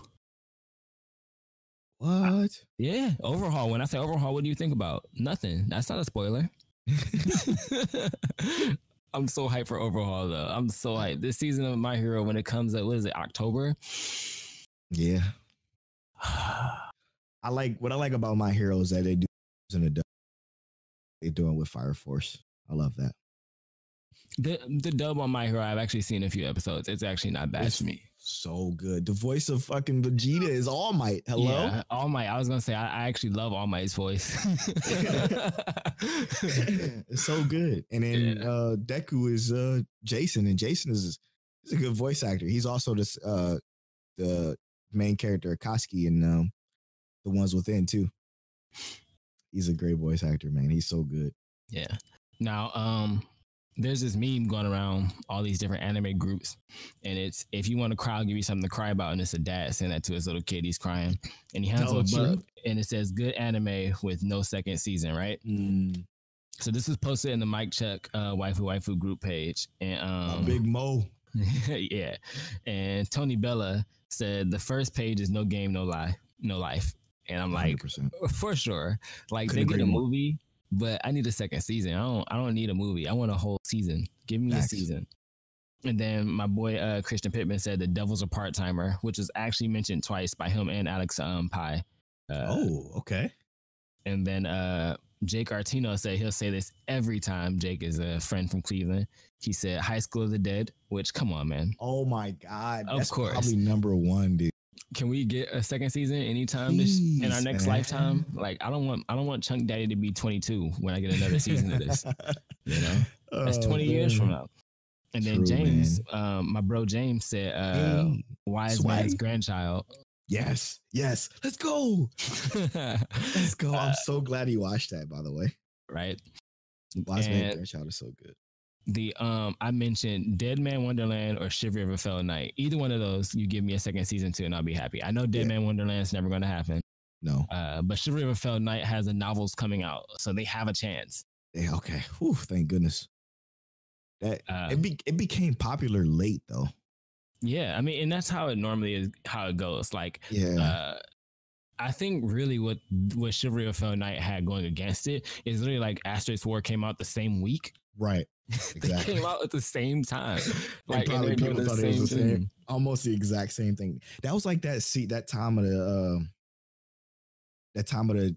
S2: What?
S1: Yeah, Overhaul. When I say Overhaul, what do you think about? Nothing. That's not a spoiler. I'm so hyped for Overhaul though. I'm so hyped. This season of My Hero, when it comes up, what is it, October?
S2: Yeah. What I like about My Hero is that they do in a dub. They do it with Fire Force. I love that.
S1: The dub on My Hero, I've actually seen a few episodes. It's actually not bad to me.
S2: So good. The voice of fucking Vegeta is All Might. Hello?
S1: Yeah, All Might. I was gonna say I actually love All Might's voice.
S2: It's so good. And then Deku is Jason, and Jason is a good voice actor. He's also the main character Akatsuki in The Ones Within too. He's a great voice actor, man. He's so good.
S1: Yeah. Now, there's this meme going around all these different anime groups, and it's if you want to cry, I'll give you something to cry about, and it's a dad saying that to his little kid. He's crying, and he hands him a book, and it says "Good anime with no second season." Right. So this was posted in the Mike Check Waifu Waifu group page, and
S2: Big Mo.
S1: yeah, and Tony Bella said the first page is no game, no life, and I'm like,
S2: 100%.
S1: For sure, like
S2: Couldn't
S1: they get a
S2: agree more.
S1: movie. But I need a second season. I don't need a movie. I want a whole season. Give me a season. And then my boy Christian Pittman said the Devil's a part timer, which was actually mentioned twice by him and Alex Pye.
S2: Okay.
S1: And then Jake Artino said he'll say this every time. Jake is a friend from Cleveland. He said High School of the Dead, which come on, man.
S2: Oh my God.
S1: Of
S2: That's
S1: course.
S2: probably number one, dude.
S1: Can we get a second season anytime in our next lifetime? Like I don't want Chunk Daddy to be 22 when I get another season of this. You know, that's 20 years from now. And then James, my bro James said, "Wise man's grandchild."
S2: Yes. Let's go. Let's go. I'm so glad he watched that. By the way,
S1: right?
S2: Wise man's grandchild is so good.
S1: I mentioned Dead Man Wonderland or Shiver of a Fell Night. Either one of those, you give me a second season to, and I'll be happy. I know Dead Man Wonderland is never going to happen.
S2: No,
S1: but Shiver of a Fell Night has the novels coming out, so they have a chance.
S2: Yeah, okay. Whew, thank goodness. That it became popular late though.
S1: Yeah, I mean, and that's how it normally is. How it goes. Like, I think really what Chivalry of Fell Night had going against it is literally like Asterix War came out the same week.
S2: Right. Exactly.
S1: They came out at the same time.
S2: Like probably people thought it was the same, almost the exact same thing. That was like that time of the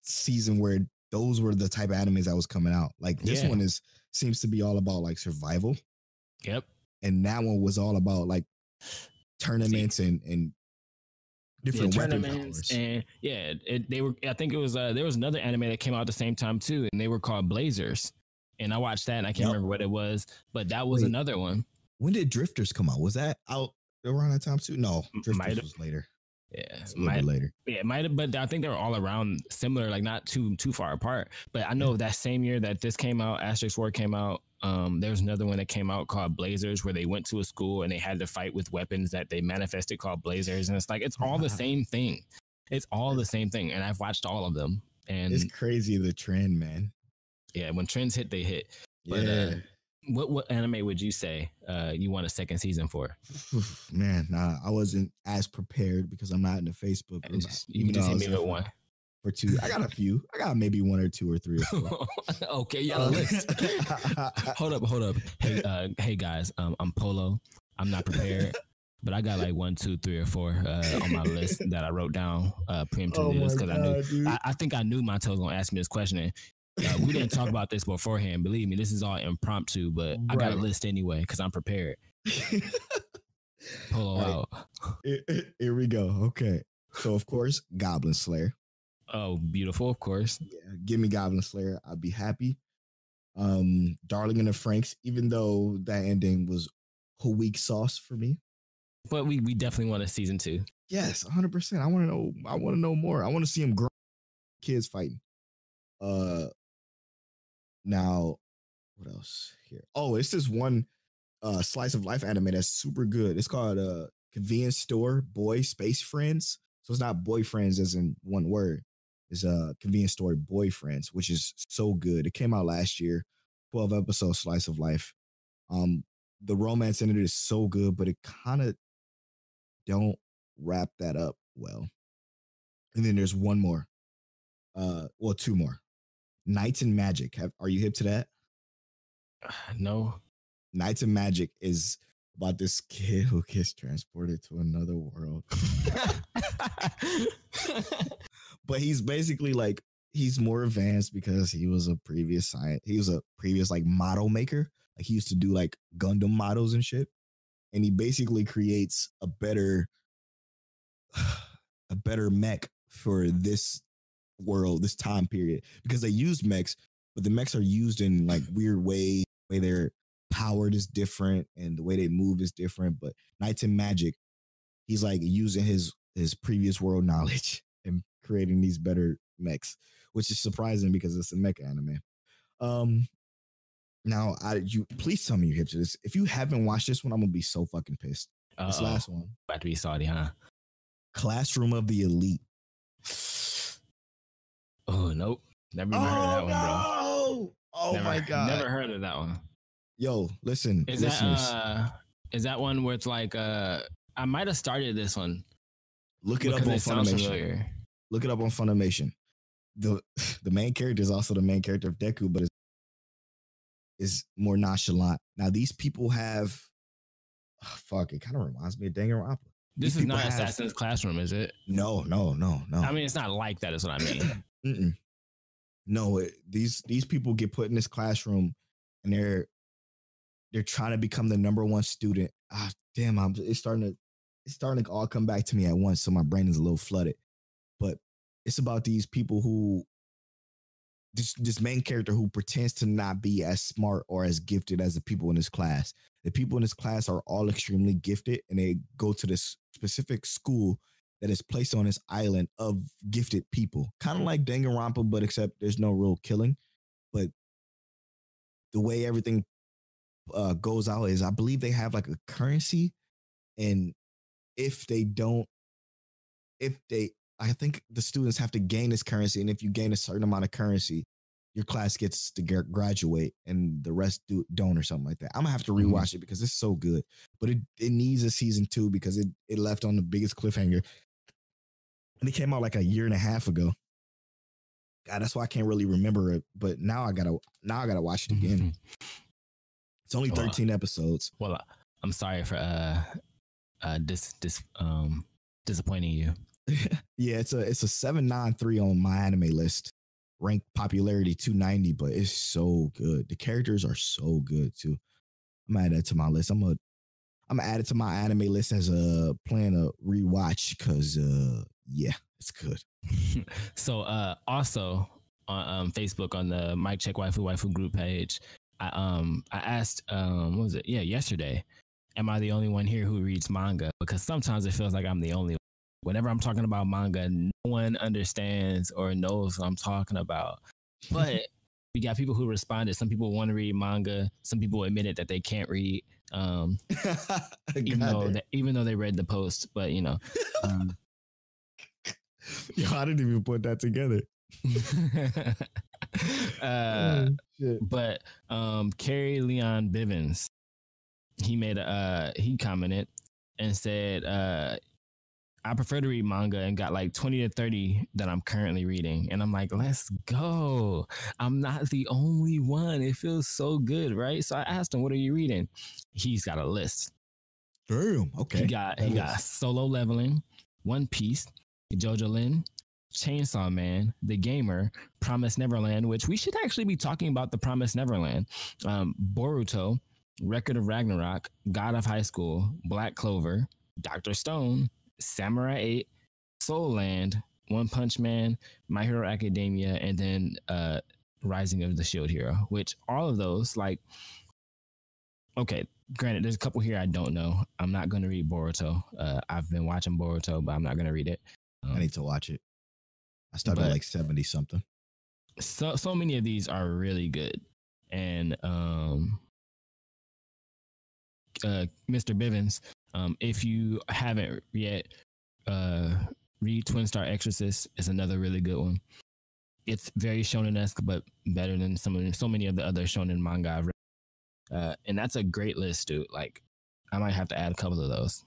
S2: season where those were the type of animes that was coming out. Like this one seems to be all about like survival.
S1: Yep.
S2: And that one was all about like tournaments and different weapon powers.
S1: And I think it was there was another anime that came out at the same time too, and they were called Blazers. And I watched that and I can't remember what it was, but that was another one.
S2: When did Drifters come out? Was that out around that time too? No, Drifters was later.
S1: Yeah,
S2: a little bit later.
S1: Yeah, it might have, but I think they were all around similar, like not too far apart. But I know that same year that this came out, Asterix War came out. There's another one that came out called Blazers, where they went to a school and they had to fight with weapons that they manifested called Blazers, and it's like it's all the same thing. It's all the same thing, and I've watched all of them. And
S2: it's crazy the trend, man.
S1: Yeah, when trends hit, they hit.
S2: Yeah.
S1: But what anime would you say you want a second season for?
S2: Man, I wasn't as prepared because I'm not in the Facebook group.
S1: You can just hit me with one.
S2: For two. I got a few. I got maybe one or two or three or four.
S1: Okay, you got a list. Hold up. Hey guys, I'm Polo. I'm not prepared. But I got like 1, 2, 3, or 4 on my list that I wrote down preemptively because I think I knew Montel was gonna ask me this question. We didn't talk about this beforehand. Believe me, this is all impromptu, but I got a list anyway because I'm prepared. Polo out.
S2: Here we go. Okay. So, of course, Goblin Slayer.
S1: Oh, beautiful. Of course.
S2: Yeah, give me Goblin Slayer. I'll be happy. Darling in the Franxx, even though that ending was a weak sauce for me.
S1: But we definitely want a season 2.
S2: Yes, 100%. I want to know. I want to know more. I want to see him grow. Kids fighting. Now, what else here? Oh, it's this one slice of life anime that's super good. It's called Convenience Store Boy Space Friends. So it's not boyfriends as in one word. It's Convenience Store Boyfriends, which is so good. It came out last year. 12 episode slice of life. The romance in it is so good, but it kind of don't wrap that up well. And then there's one more. Well, two more. Knights and Magic. Are you hip to that?
S1: No.
S2: Knights and Magic is about this kid who gets transported to another world. But he's basically like, he's more advanced because he was a previous like model maker. Like he used to do like Gundam models and shit. And he basically creates a better mech for this world, this time period, because they use mechs, but the mechs are used in like weird ways. The way they're powered is different and the way they move is different. But Knights and Magic, he's like using his previous world knowledge and creating these better mechs, which is surprising because it's a mech anime. Now, you please tell me you're hip to this. If you haven't watched this one, I'm gonna be so fucking pissed. This last one,
S1: about to be salty, huh?
S2: Classroom of the Elite.
S1: Oh nope, never even heard of that one, bro.
S2: Oh my god,
S1: never heard of that one.
S2: Yo, listen, listeners.
S1: Is that one where it's like I might have started this one.
S2: Look it up on Funimation. Look it up on Funimation. The main character is also the main character of Deku, but is more nonchalant. Now these people have it kind of reminds me of Danganronpa.
S1: This is not Assassin's Classroom, is it?
S2: No. I
S1: mean, it's not like that, is what I mean.
S2: No, these people get put in this classroom and they're trying to become the number one student. Damn, it's starting to all come back to me at once, so my brain is a little flooded. But it's about these people who this main character who pretends to not be as smart or as gifted as the people in his class. The people in his class are all extremely gifted, and they go to this specific school that is placed on this island of gifted people. Kind of like Danganronpa, but except there's no real killing. But the way everything goes out is, I believe they have like a currency, and I think the students have to gain this currency, and if you gain a certain amount of currency, your class gets to graduate, and the rest don't, or something like that. I'm gonna have to rewatch it because it's so good, but it needs a season 2 because it left on the biggest cliffhanger, and it came out like a year and a half ago. God, that's why I can't really remember it. But now I gotta watch it again. It's only 13 episodes.
S1: Well, I'm sorry for disappointing you.
S2: Yeah, it's a 793 on my anime list. Ranked popularity 290, but it's so good. The characters are so good too. I'm gonna add that to my list. I'm gonna add it to my anime list as a plan to rewatch because yeah, it's good.
S1: So also on Facebook on the Mike Check Waifu Waifu group page, I asked what was it? Yeah, yesterday. Am I the only one here who reads manga? Because sometimes it feels like I'm the only one. Whenever I'm talking about manga, no one understands or knows what I'm talking about. But we got people who responded. Some people want to read manga. Some people admitted that they can't read, even though they read the post. But you know,
S2: yo, I didn't even put that together.
S1: But Carrie Leon Bivens, he commented and said, I prefer to read manga and got like 20 to 30 that I'm currently reading. And I'm like, let's go. I'm not the only one. It feels so good, right? So I asked him, what are you reading? He's got a list.
S2: Damn, okay.
S1: He got Solo Leveling, One Piece, Jojo Lin, Chainsaw Man, The Gamer, Promised Neverland, which we should actually be talking about the Promised Neverland, Boruto, Record of Ragnarok, God of High School, Black Clover, Dr. Stone, Samurai 8, Soul Land, One Punch Man, My Hero Academia, and then Rising of the Shield Hero, which all of those, like, okay, Granted, there's a couple here I don't know. I'm not going to read Boruto. I've been watching Boruto, but I'm not going to read it.
S2: I need to watch it. I started at like 70 something.
S1: So many of these are really good. And Mr. Bivens, if you haven't yet, read Twin Star Exorcist. Is another really good one. It's very shonen-esque, but better than so many of the other shonen manga I've read. And that's a great list, dude. Like, I might have to add a couple of those.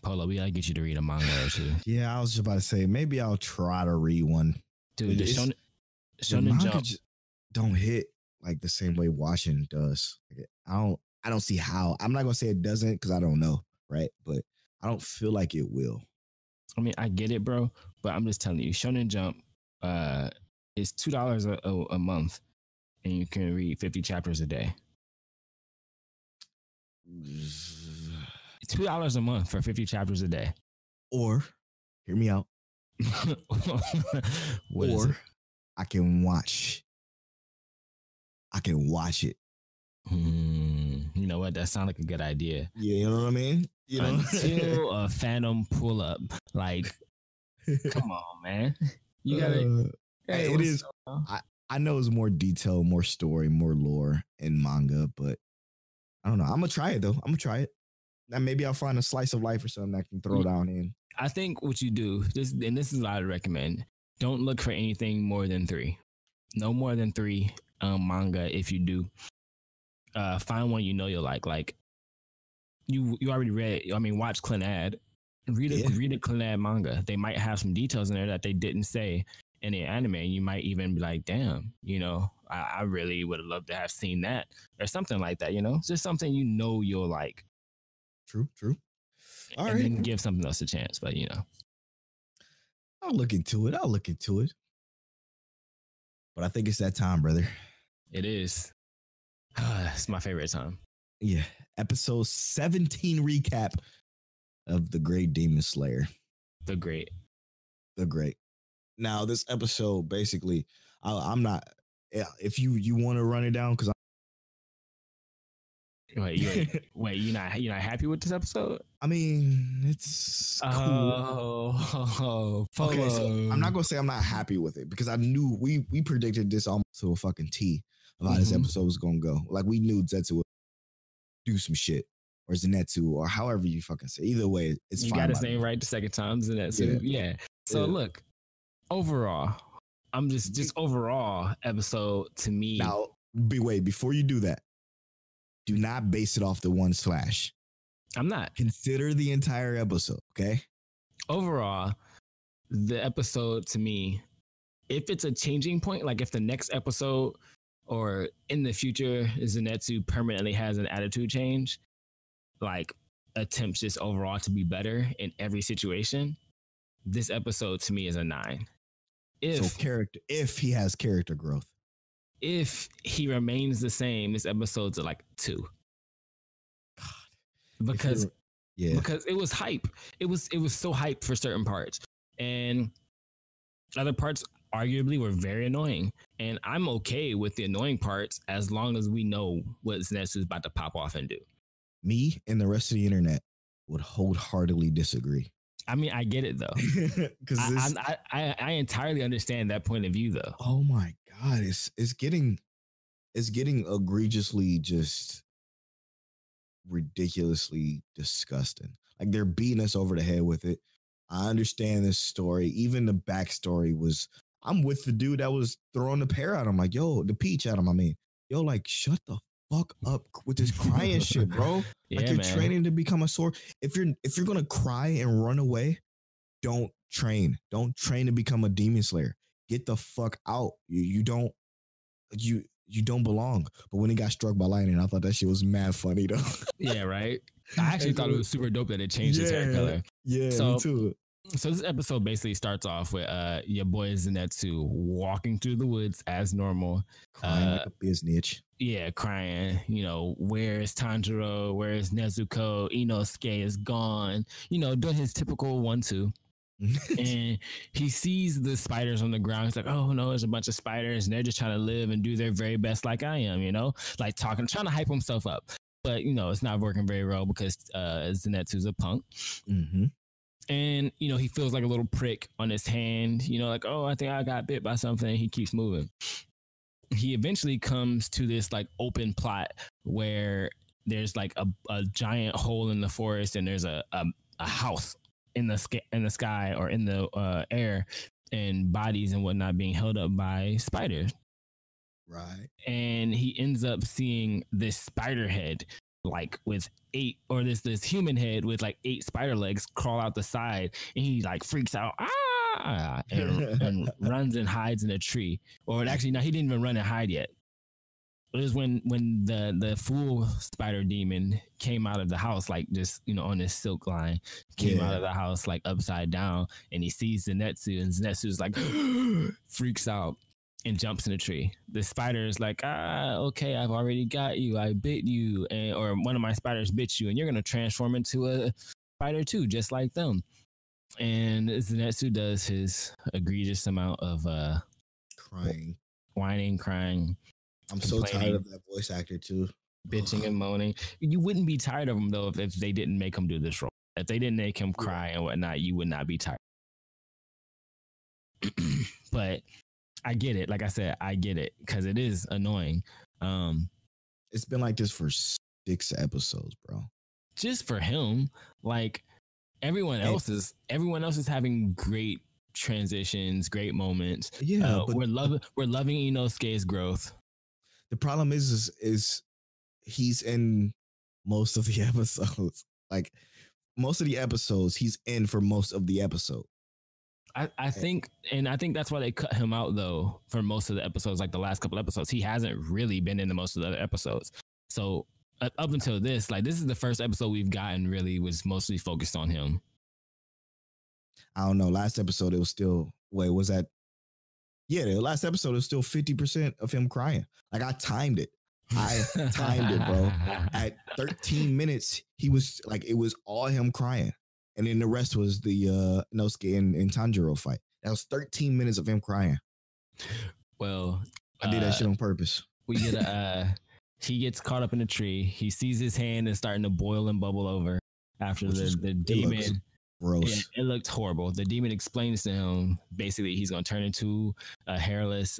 S1: Polo, we gotta get you to read a manga or two.
S2: Yeah, I was just about to say, maybe I'll try to read one.
S1: Dude, the Shonen
S2: manga
S1: Jump
S2: don't hit like the same way watching does. I don't see how. I'm not gonna say it doesn't because I don't know, right? But I don't feel like it will.
S1: I mean, I get it, bro, but I'm just telling you, Shonen Jump is $2 a month, and you can read 50 chapters a day. $2 a month for 50 chapters a day.
S2: Or, hear me out. Or I can watch it.
S1: You know what? That sounds like a good idea.
S2: Yeah, you know what I mean? You know?
S1: Until a Phantom pull up. Like, come on, man. You gotta.
S2: It is. I know it's more detail, more story, more lore in manga, but I don't know. I'm gonna try it though. I'm gonna try it. And maybe I'll find a slice of life or something I can throw down in. I
S1: think what you do, this is what I recommend. Don't look for anything more than 3. No more than 3 manga. If you do, find one you know you'll like. Like you already read. I mean, watch Clannad. Read a Clannad manga. They might have some details in there that they didn't say in the anime. You might even be like, damn, you know, I really would have loved to have seen that or something like that. You know, it's just something you know you'll like.
S2: True. All right.
S1: Then give something else a chance, but you know.
S2: I'll look into it. But I think it's that time, brother.
S1: It is. It's my favorite time.
S2: Yeah. Episode 17 recap of The Great Demon Slayer.
S1: The Great.
S2: Now, this episode, basically, I'm not, if you want to run it down, because
S1: Wait, you're not happy with this episode?
S2: I mean, it's cool. Okay, so I'm not gonna say I'm not happy with it because I knew we predicted this almost to a fucking T of how this episode was gonna go. Like we knew Zetsu would do some shit, or Zenetsu, or however you fucking say. Either way, it's fine.
S1: You got his name right the second time, Zenetsu. Yeah. So look, overall, I'm just overall episode to me.
S2: Now, before you do that. Do not base it off the one slash.
S1: I'm not.
S2: Consider the entire episode, okay?
S1: Overall, the episode to me, if it's a changing point, like if the next episode or in the future Zenetsu permanently has an attitude change, like attempts just overall to be better in every situation, this episode to me is a 9.
S2: If he has character growth.
S1: If he remains the same, this episode's like 2. God, because it was hype. It was so hype for certain parts, and other parts arguably were very annoying. And I'm okay with the annoying parts as long as we know what Zenetsu is about to pop off and do.
S2: Me and the rest of the internet would wholeheartedly disagree.
S1: I mean, I get it though, because I entirely understand that point of view though.
S2: Oh my God, it's getting egregiously just ridiculously disgusting. Like they're beating us over the head with it. I understand this story. Even the backstory was. I'm with the dude that was throwing the pear at him. Like, yo, the peach at him. I mean, yo, like, shut the fuck up with this crying shit, bro. Like you're training to become a sword. If you're gonna cry and run away, don't train. Don't train to become a demon slayer. Get the fuck out. You don't belong. But when he got struck by lightning, I thought that shit was mad funny though.
S1: Yeah, right. I actually thought it was super dope that it changed his hair color.
S2: Yeah, me too.
S1: So this episode basically starts off with your boy Zenetsu walking through the woods as normal.
S2: Crying like a bitch.
S1: Yeah, crying. You know, where's Tanjiro? Where's Nezuko? Inosuke is gone. You know, doing his typical 1-2. And he sees the spiders on the ground. He's like, oh no, there's a bunch of spiders and they're just trying to live and do their very best like I am, like trying to hype himself up. But, it's not working very well because Zenitsu's a punk.
S2: Mm-hmm.
S1: And, he feels like a little prick on his hand, like, oh, I think I got bit by something. He keeps moving. He eventually comes to this like open plot where there's like a giant hole in the forest and there's a house in the sky or in the air, and bodies and whatnot being held up by spiders.
S2: Right.
S1: And he ends up seeing this spider head, like with 8, or this human head with like 8 spider legs crawl out the side, and he like freaks out, and runs and hides in a tree. Or actually, no, he didn't even run and hide yet. It was when the full spider demon came out of the house, like just, on this silk line, came out of the house like upside down, and he sees Zenitsu, and Zenitsu's like freaks out and jumps in a tree. The spider is like, okay, I've already got you. I bit you, or one of my spiders bit you, and you're gonna transform into a spider too, just like them. And Zenitsu does his egregious amount of whining, crying.
S2: I'm so tired of that voice actor too.
S1: Bitching and moaning. You wouldn't be tired of him though if they didn't make him do this role. If they didn't make him cry and whatnot, you would not be tired. But I get it. Like I said, I get it because it is annoying.
S2: It's been like this for 6 episodes, bro. Just
S1: for him, like everyone else is having great transitions, great moments.
S2: Yeah,
S1: but we're loving Inosuke's growth.
S2: The problem is he's in most of the episodes. Like most of the episodes, he's in for most of the episode.
S1: I think that's why they cut him out though for most of the episodes, like the last couple episodes. He hasn't really been in the most of the other episodes. So up until this, like this is the first episode we've gotten really was mostly focused on him.
S2: I don't know. Last episode it was still was that? Yeah, the last episode was still 50% of him crying. Like I timed it. Bro. At 13 minutes, he was like, it was all him crying. And then the rest was the Inosuke and Tanjiro fight. That was 13 minutes of him crying.
S1: Well,
S2: I did that shit on purpose.
S1: We get he gets caught up in a tree. He sees his hand is starting to boil and bubble over after the demon.
S2: Gross.
S1: It looked horrible. The demon explains to him basically he's gonna turn into a hairless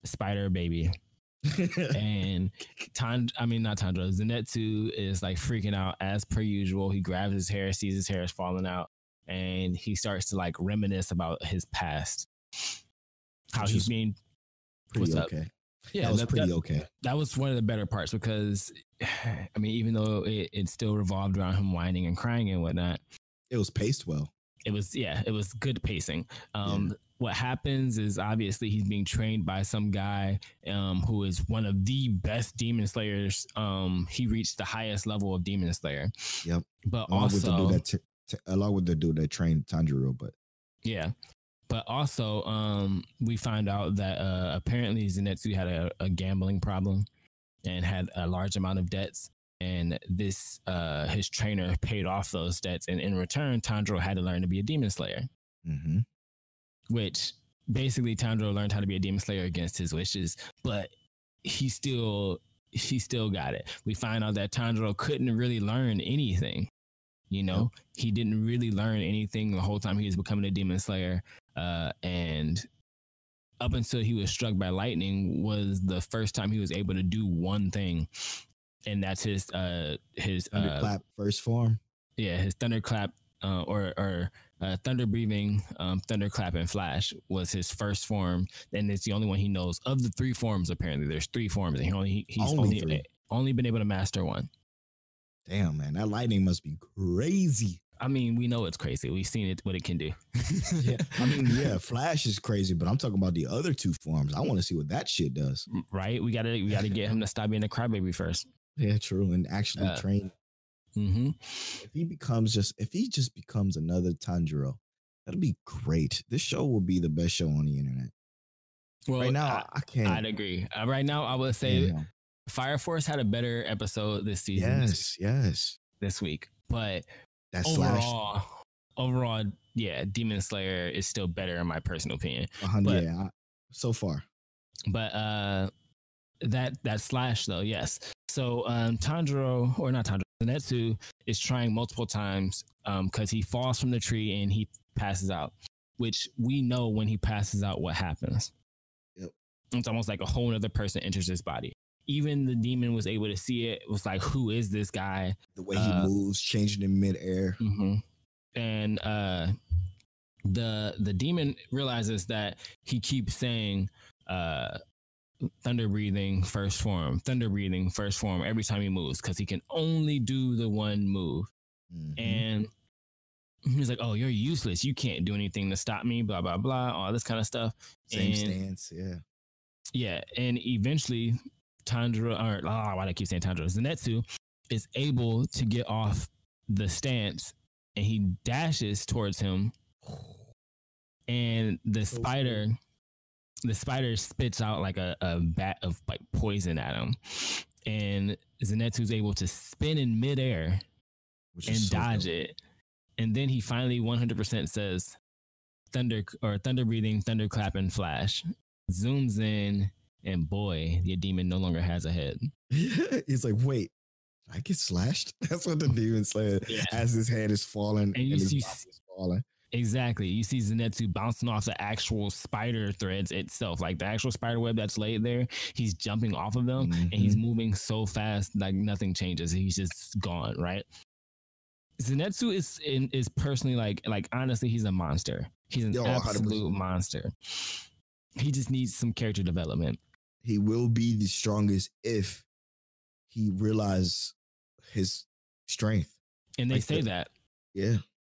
S1: spider baby. And not Tanjiro, Zenitsu is like freaking out as per usual. He grabs his hair, sees his hair is falling out, and he starts to like reminisce about his past. How he's being
S2: pretty okay. Yeah, that was pretty okay.
S1: That was one of the better parts because even though it still revolved around him whining and crying and whatnot,
S2: it was paced well.
S1: It was good pacing. What happens is obviously he's being trained by some guy who is one of the best demon slayers. He reached the highest level of demon slayer.
S2: Yep.
S1: But
S2: along with the dude that trained Tanjiro,
S1: but also we find out that apparently Zenitsu had a gambling problem and had a large amount of debts. And this his trainer paid off those debts, and in return, Tanjiro had to learn to be a demon slayer.
S2: Mm-hmm.
S1: Which basically Tanjiro learned how to be a demon slayer against his wishes, but he still got it. We find out that Tanjiro couldn't really learn anything. He didn't really learn anything the whole time he was becoming a demon slayer, and up until he was struck by lightning was the first time he was able to do one thing. And that's his
S2: thunderclap first form.
S1: Yeah, his thunderclap or thunder breathing, thunderclap and flash was his first form, and it's the only one he knows of the 3 forms. Apparently, there's 3 forms, and he's only been able to master one.
S2: Damn, man, that lightning must be crazy.
S1: We know it's crazy. We've seen it, what it can do.
S2: Yeah. Flash is crazy, but I'm talking about the other 2 forms. I want to see what that shit does.
S1: Right? We gotta get him to stop being a crybaby first.
S2: Yeah, true, and actually train.
S1: Mm-hmm.
S2: If he just becomes another Tanjiro, that'll be great. This show will be the best show on the internet.
S1: Well,
S2: right now, I can't.
S1: I'd agree. Right now, I would say Fire Force had a better episode this season.
S2: Yes.
S1: This week, but
S2: that's
S1: overall, yeah, Demon Slayer is still better in my personal opinion.
S2: 100, yeah, so far.
S1: But that slash though, yes. So Tanjiro, or not Tanjiro, Zenitsu is trying multiple times because he falls from the tree and he passes out, which we know when he passes out what happens.
S2: Yep.
S1: It's almost like a whole other person enters his body. Even the demon was able to see it. It was like, who is this guy?
S2: The way he moves, changing in midair.
S1: Mm-hmm. And the demon realizes that he keeps saying thunder breathing first form every time he moves, because he can only do the one move. Mm-hmm. And he's like, oh, you're useless, you can't do anything to stop me, blah blah blah, all this kind of stuff.
S2: Same stance.
S1: Yeah. And eventually Tanjiro, or why do I keep saying Tanjiro, Zenitsu is able to get off the stance, and he dashes towards him, and the spider spits out like a bat of like poison at him, and Zenitsu's able to spin in midair and dodge it, and then he finally 100% says thunder breathing, thunder clapping flash, zooms in, and boy, your demon no longer has a head.
S2: He's like, wait, I get slashed? That's what the demon said, as his head is falling and his body is falling.
S1: Exactly. You see Zenitsu bouncing off the actual spider threads itself, like the actual spider web that's laid there. He's jumping off of them, and he's moving so fast, like nothing changes. He's just gone, right? Zenitsu is personally like honestly, he's a monster. He's an absolute 100%. Monster. He just needs some character development.
S2: He will be the strongest if he realizes his strength.
S1: And they say that.
S2: Yeah.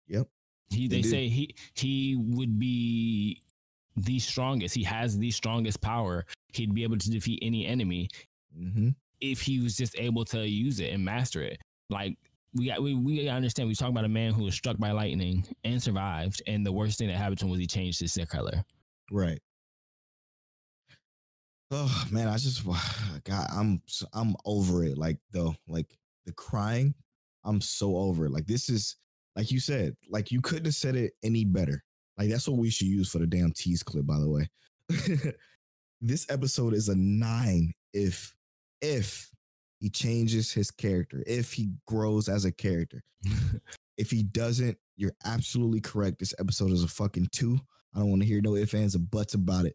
S2: Yep.
S1: They say he would be the strongest. He has the strongest power. He'd be able to defeat any enemy if he was just able to use it and master it. Like we understand. We talk about a man who was struck by lightning and survived, and the worst thing that happened to him was he changed his hair color.
S2: Right. Oh man, God, I'm over it. Like the crying, I'm so over it. Like this is, like you said, like you couldn't have said it any better. Like that's what we should use for the damn tease clip, by the way. This episode is a 9 if he changes his character, if he grows as a character. If he doesn't, you're absolutely correct. This episode is a fucking 2. I don't want to hear no ifs, ands, or buts about it.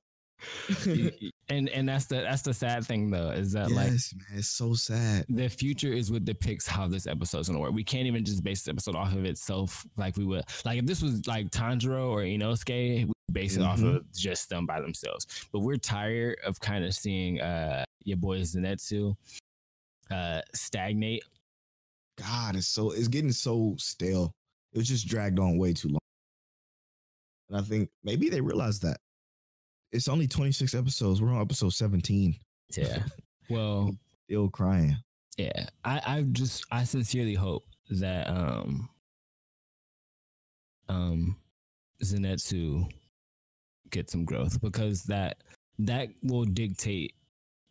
S1: and that's the sad thing though, is that
S2: man, it's so sad.
S1: The future is what depicts how this episode's gonna work. We can't even just base this episode off of itself like we would, like if this was like Tanjiro or Inosuke, we base it off of just them by themselves. But we're tired of kind of seeing your boy Zenitsu stagnate.
S2: God, it's getting so stale. It was just dragged on way too long, and I think maybe they realized that. It's only 26 episodes. We're on episode 17.
S1: Yeah. Well,
S2: still crying.
S1: Yeah. I sincerely hope that Zenitsu gets some growth, because that will dictate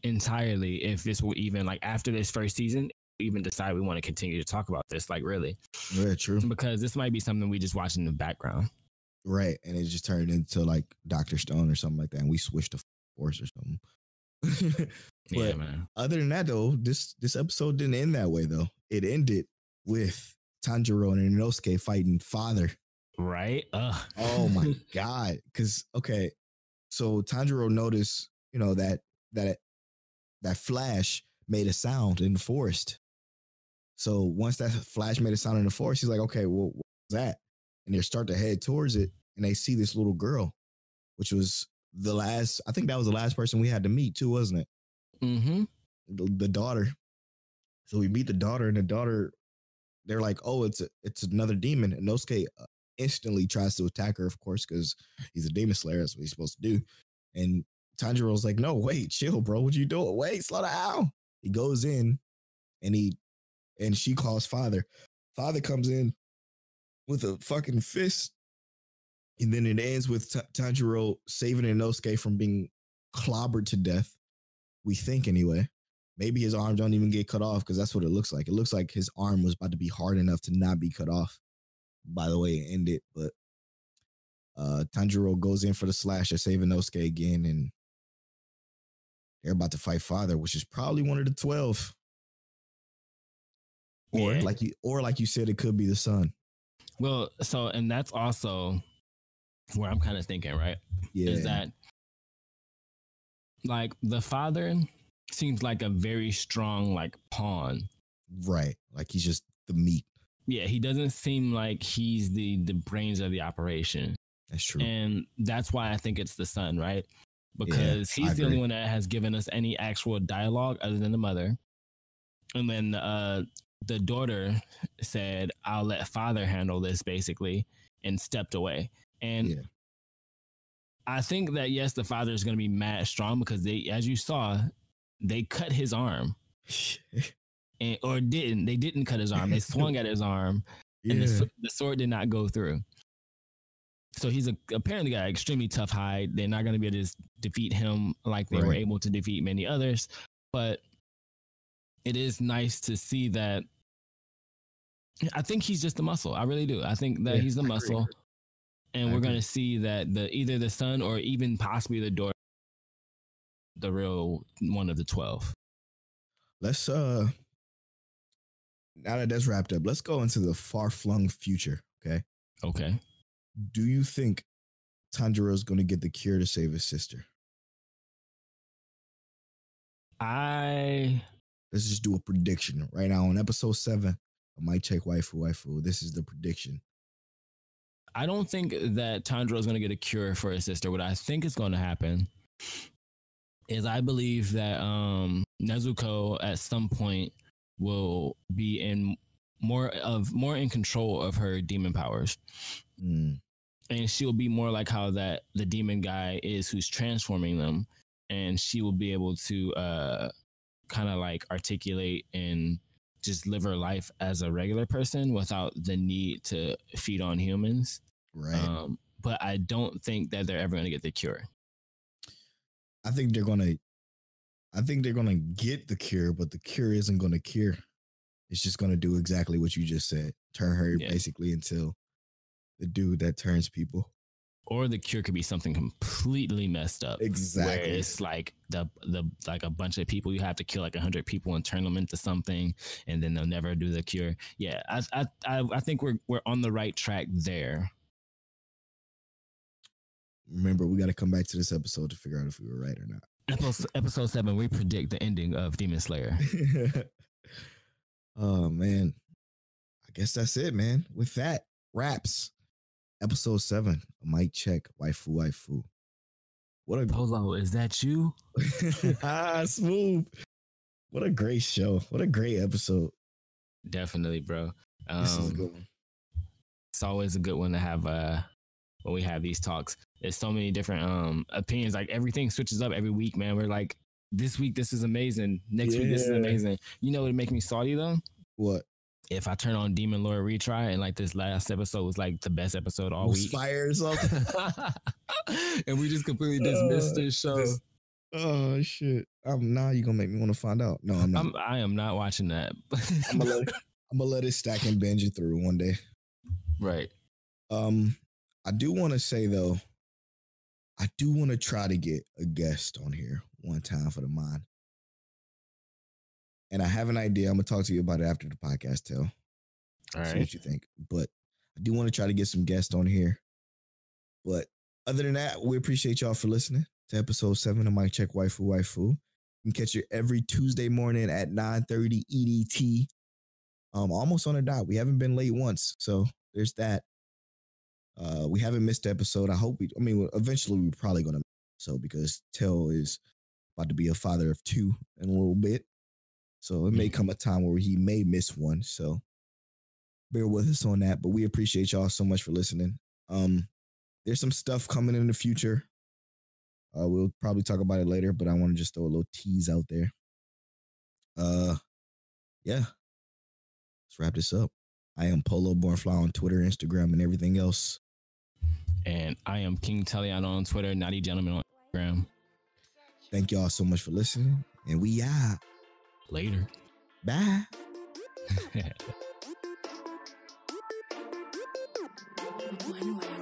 S1: entirely if this will even, like after this first season, even decide we want to continue to talk about this. Like really.
S2: Yeah, true.
S1: Because this might be something we just watch in the background.
S2: Right, and it just turned into like Dr. Stone or something like that, and we switched to Force or something. But yeah, man. Other than that, though, this episode didn't end that way. Though it ended with Tanjiro and Inosuke fighting father.
S1: Right.
S2: Oh my god! Because so Tanjiro noticed, that flash made a sound in the forest. So once that flash made a sound in the forest, he's like, okay, well, what was that? And they start to head towards it, and they see this little girl, which was I think that was the last person we had to meet too, wasn't it?
S1: Mm-hmm.
S2: The daughter. So we meet the daughter, and the daughter, they're like, oh, it's another demon. And Inosuke instantly tries to attack her, of course, because he's a demon slayer. That's what he's supposed to do. And Tanjiro's like, no, wait, chill, bro. What you doing? Wait, slow down. He goes in, and she calls father. Father comes in with a fucking fist, and then it ends with Tanjiro saving Inosuke from being clobbered to death. We think anyway. Maybe his arm don't even get cut off, because that's what it looks like. It looks like his arm was about to be hard enough to not be cut off by the way it ended. But Tanjiro goes in for the slash at saving Inosuke again, and they're about to fight Father, which is probably one of the 12. Or
S1: Yeah.
S2: like you said, it could be the son.
S1: Well, so and that's also where I'm kind of thinking, right?
S2: Yeah.
S1: Is that like the father seems like a very strong like pawn.
S2: Right. Like he's just the meat.
S1: Yeah, he doesn't seem like he's the brains of the operation.
S2: That's true.
S1: And that's why I think it's the son, right? Because he's the only one that has given us any actual dialogue other than the mother. And then the daughter said, I'll let father handle this, basically, and stepped away. And I think that, yes, the father is going to be mad strong because they, as you saw, they cut his arm. They didn't cut his arm. They swung at his arm, and the sword did not go through. So he's apparently got an extremely tough hide. They're not going to be able to defeat him like they were able to defeat many others. But it is nice to see that. I think he's just the muscle. I really do. I think that he's the muscle. And we're going to see that either the son or even possibly the daughter, the real one of the 12.
S2: Let's now that that's wrapped up, let's go into the far-flung future. Okay. Do you think Tanjiro's going to get the cure to save his sister?
S1: Let's
S2: just do a prediction right now on episode 7. I might check Waifu Waifu. This is the prediction.
S1: I don't think that Tanjiro's going to get a cure for his sister. What I think is going to happen is I believe that Nezuko at some point will be in more in control of her demon powers. And she'll be more like how that the demon guy is who's transforming them, and she will be able to kind of like articulate and just live her life as a regular person without the need to feed on humans.
S2: Right.
S1: But I don't think that they're ever going to get the cure.
S2: I think they're going to get the cure, but the cure isn't going to cure. It's just going to do exactly what you just said. Turn her basically into the dude that turns people.
S1: Or the cure could be something completely messed up.
S2: Exactly.
S1: Where it's like the like a bunch of people, you have to kill like 100 people and turn them into something, and then they'll never do the cure. Yeah, I think we're on the right track there.
S2: Remember, we got to come back to this episode to figure out if we were right or not.
S1: Episode 7, we predict the ending of Demon Slayer.
S2: Oh man, I guess that's it, man. With that, wraps episode 7. Mic check, Waifu Waifu. What a
S1: Polo, is that you?
S2: Smooth. What a great show. What a great episode.
S1: Definitely, bro.
S2: This is a good one.
S1: It's always a good one to have when we have these talks. There's so many different opinions. Like everything switches up every week, man. We're like, this week this is amazing. Next week this is amazing. You know what would make me salty though?
S2: What?
S1: If I turn on Demon Lord retry and like this last episode was like the best episode all week.
S2: Fire or something.
S1: And we just completely dismissed this show.
S2: Oh shit. Now you're gonna make me want to find out. No, I'm not.
S1: I am not watching that.
S2: I'm gonna let it stack and binge it through one day.
S1: Right.
S2: I do want to say though, I do want to try to get a guest on here one time for the mod. And I have an idea. I'm gonna talk to you about it after the podcast, Tell.
S1: All right.
S2: See what you think. But I do want to try to get some guests on here. But other than that, we appreciate y'all for listening to episode 7 of Mic Check Waifu Waifu. You can catch it every Tuesday morning at 9:30 EDT. Almost on a dot. We haven't been late once, so there's that. We haven't missed the episode. Eventually we're probably gonna miss the episode because Tell is about to be a father of 2 in a little bit. So it may come a time where he may miss one. So bear with us on that. But we appreciate y'all so much for listening. There's some stuff coming in the future. We'll probably talk about it later, but I want to just throw a little tease out there. Yeah. Let's wrap this up. I am Polo Bornfly on Twitter, Instagram, and everything else.
S1: And I am King Telliano on Twitter, Naughty Gentleman on Instagram.
S2: Thank y'all so much for listening. And we out.
S1: Later.
S2: Bye.
S4: One way.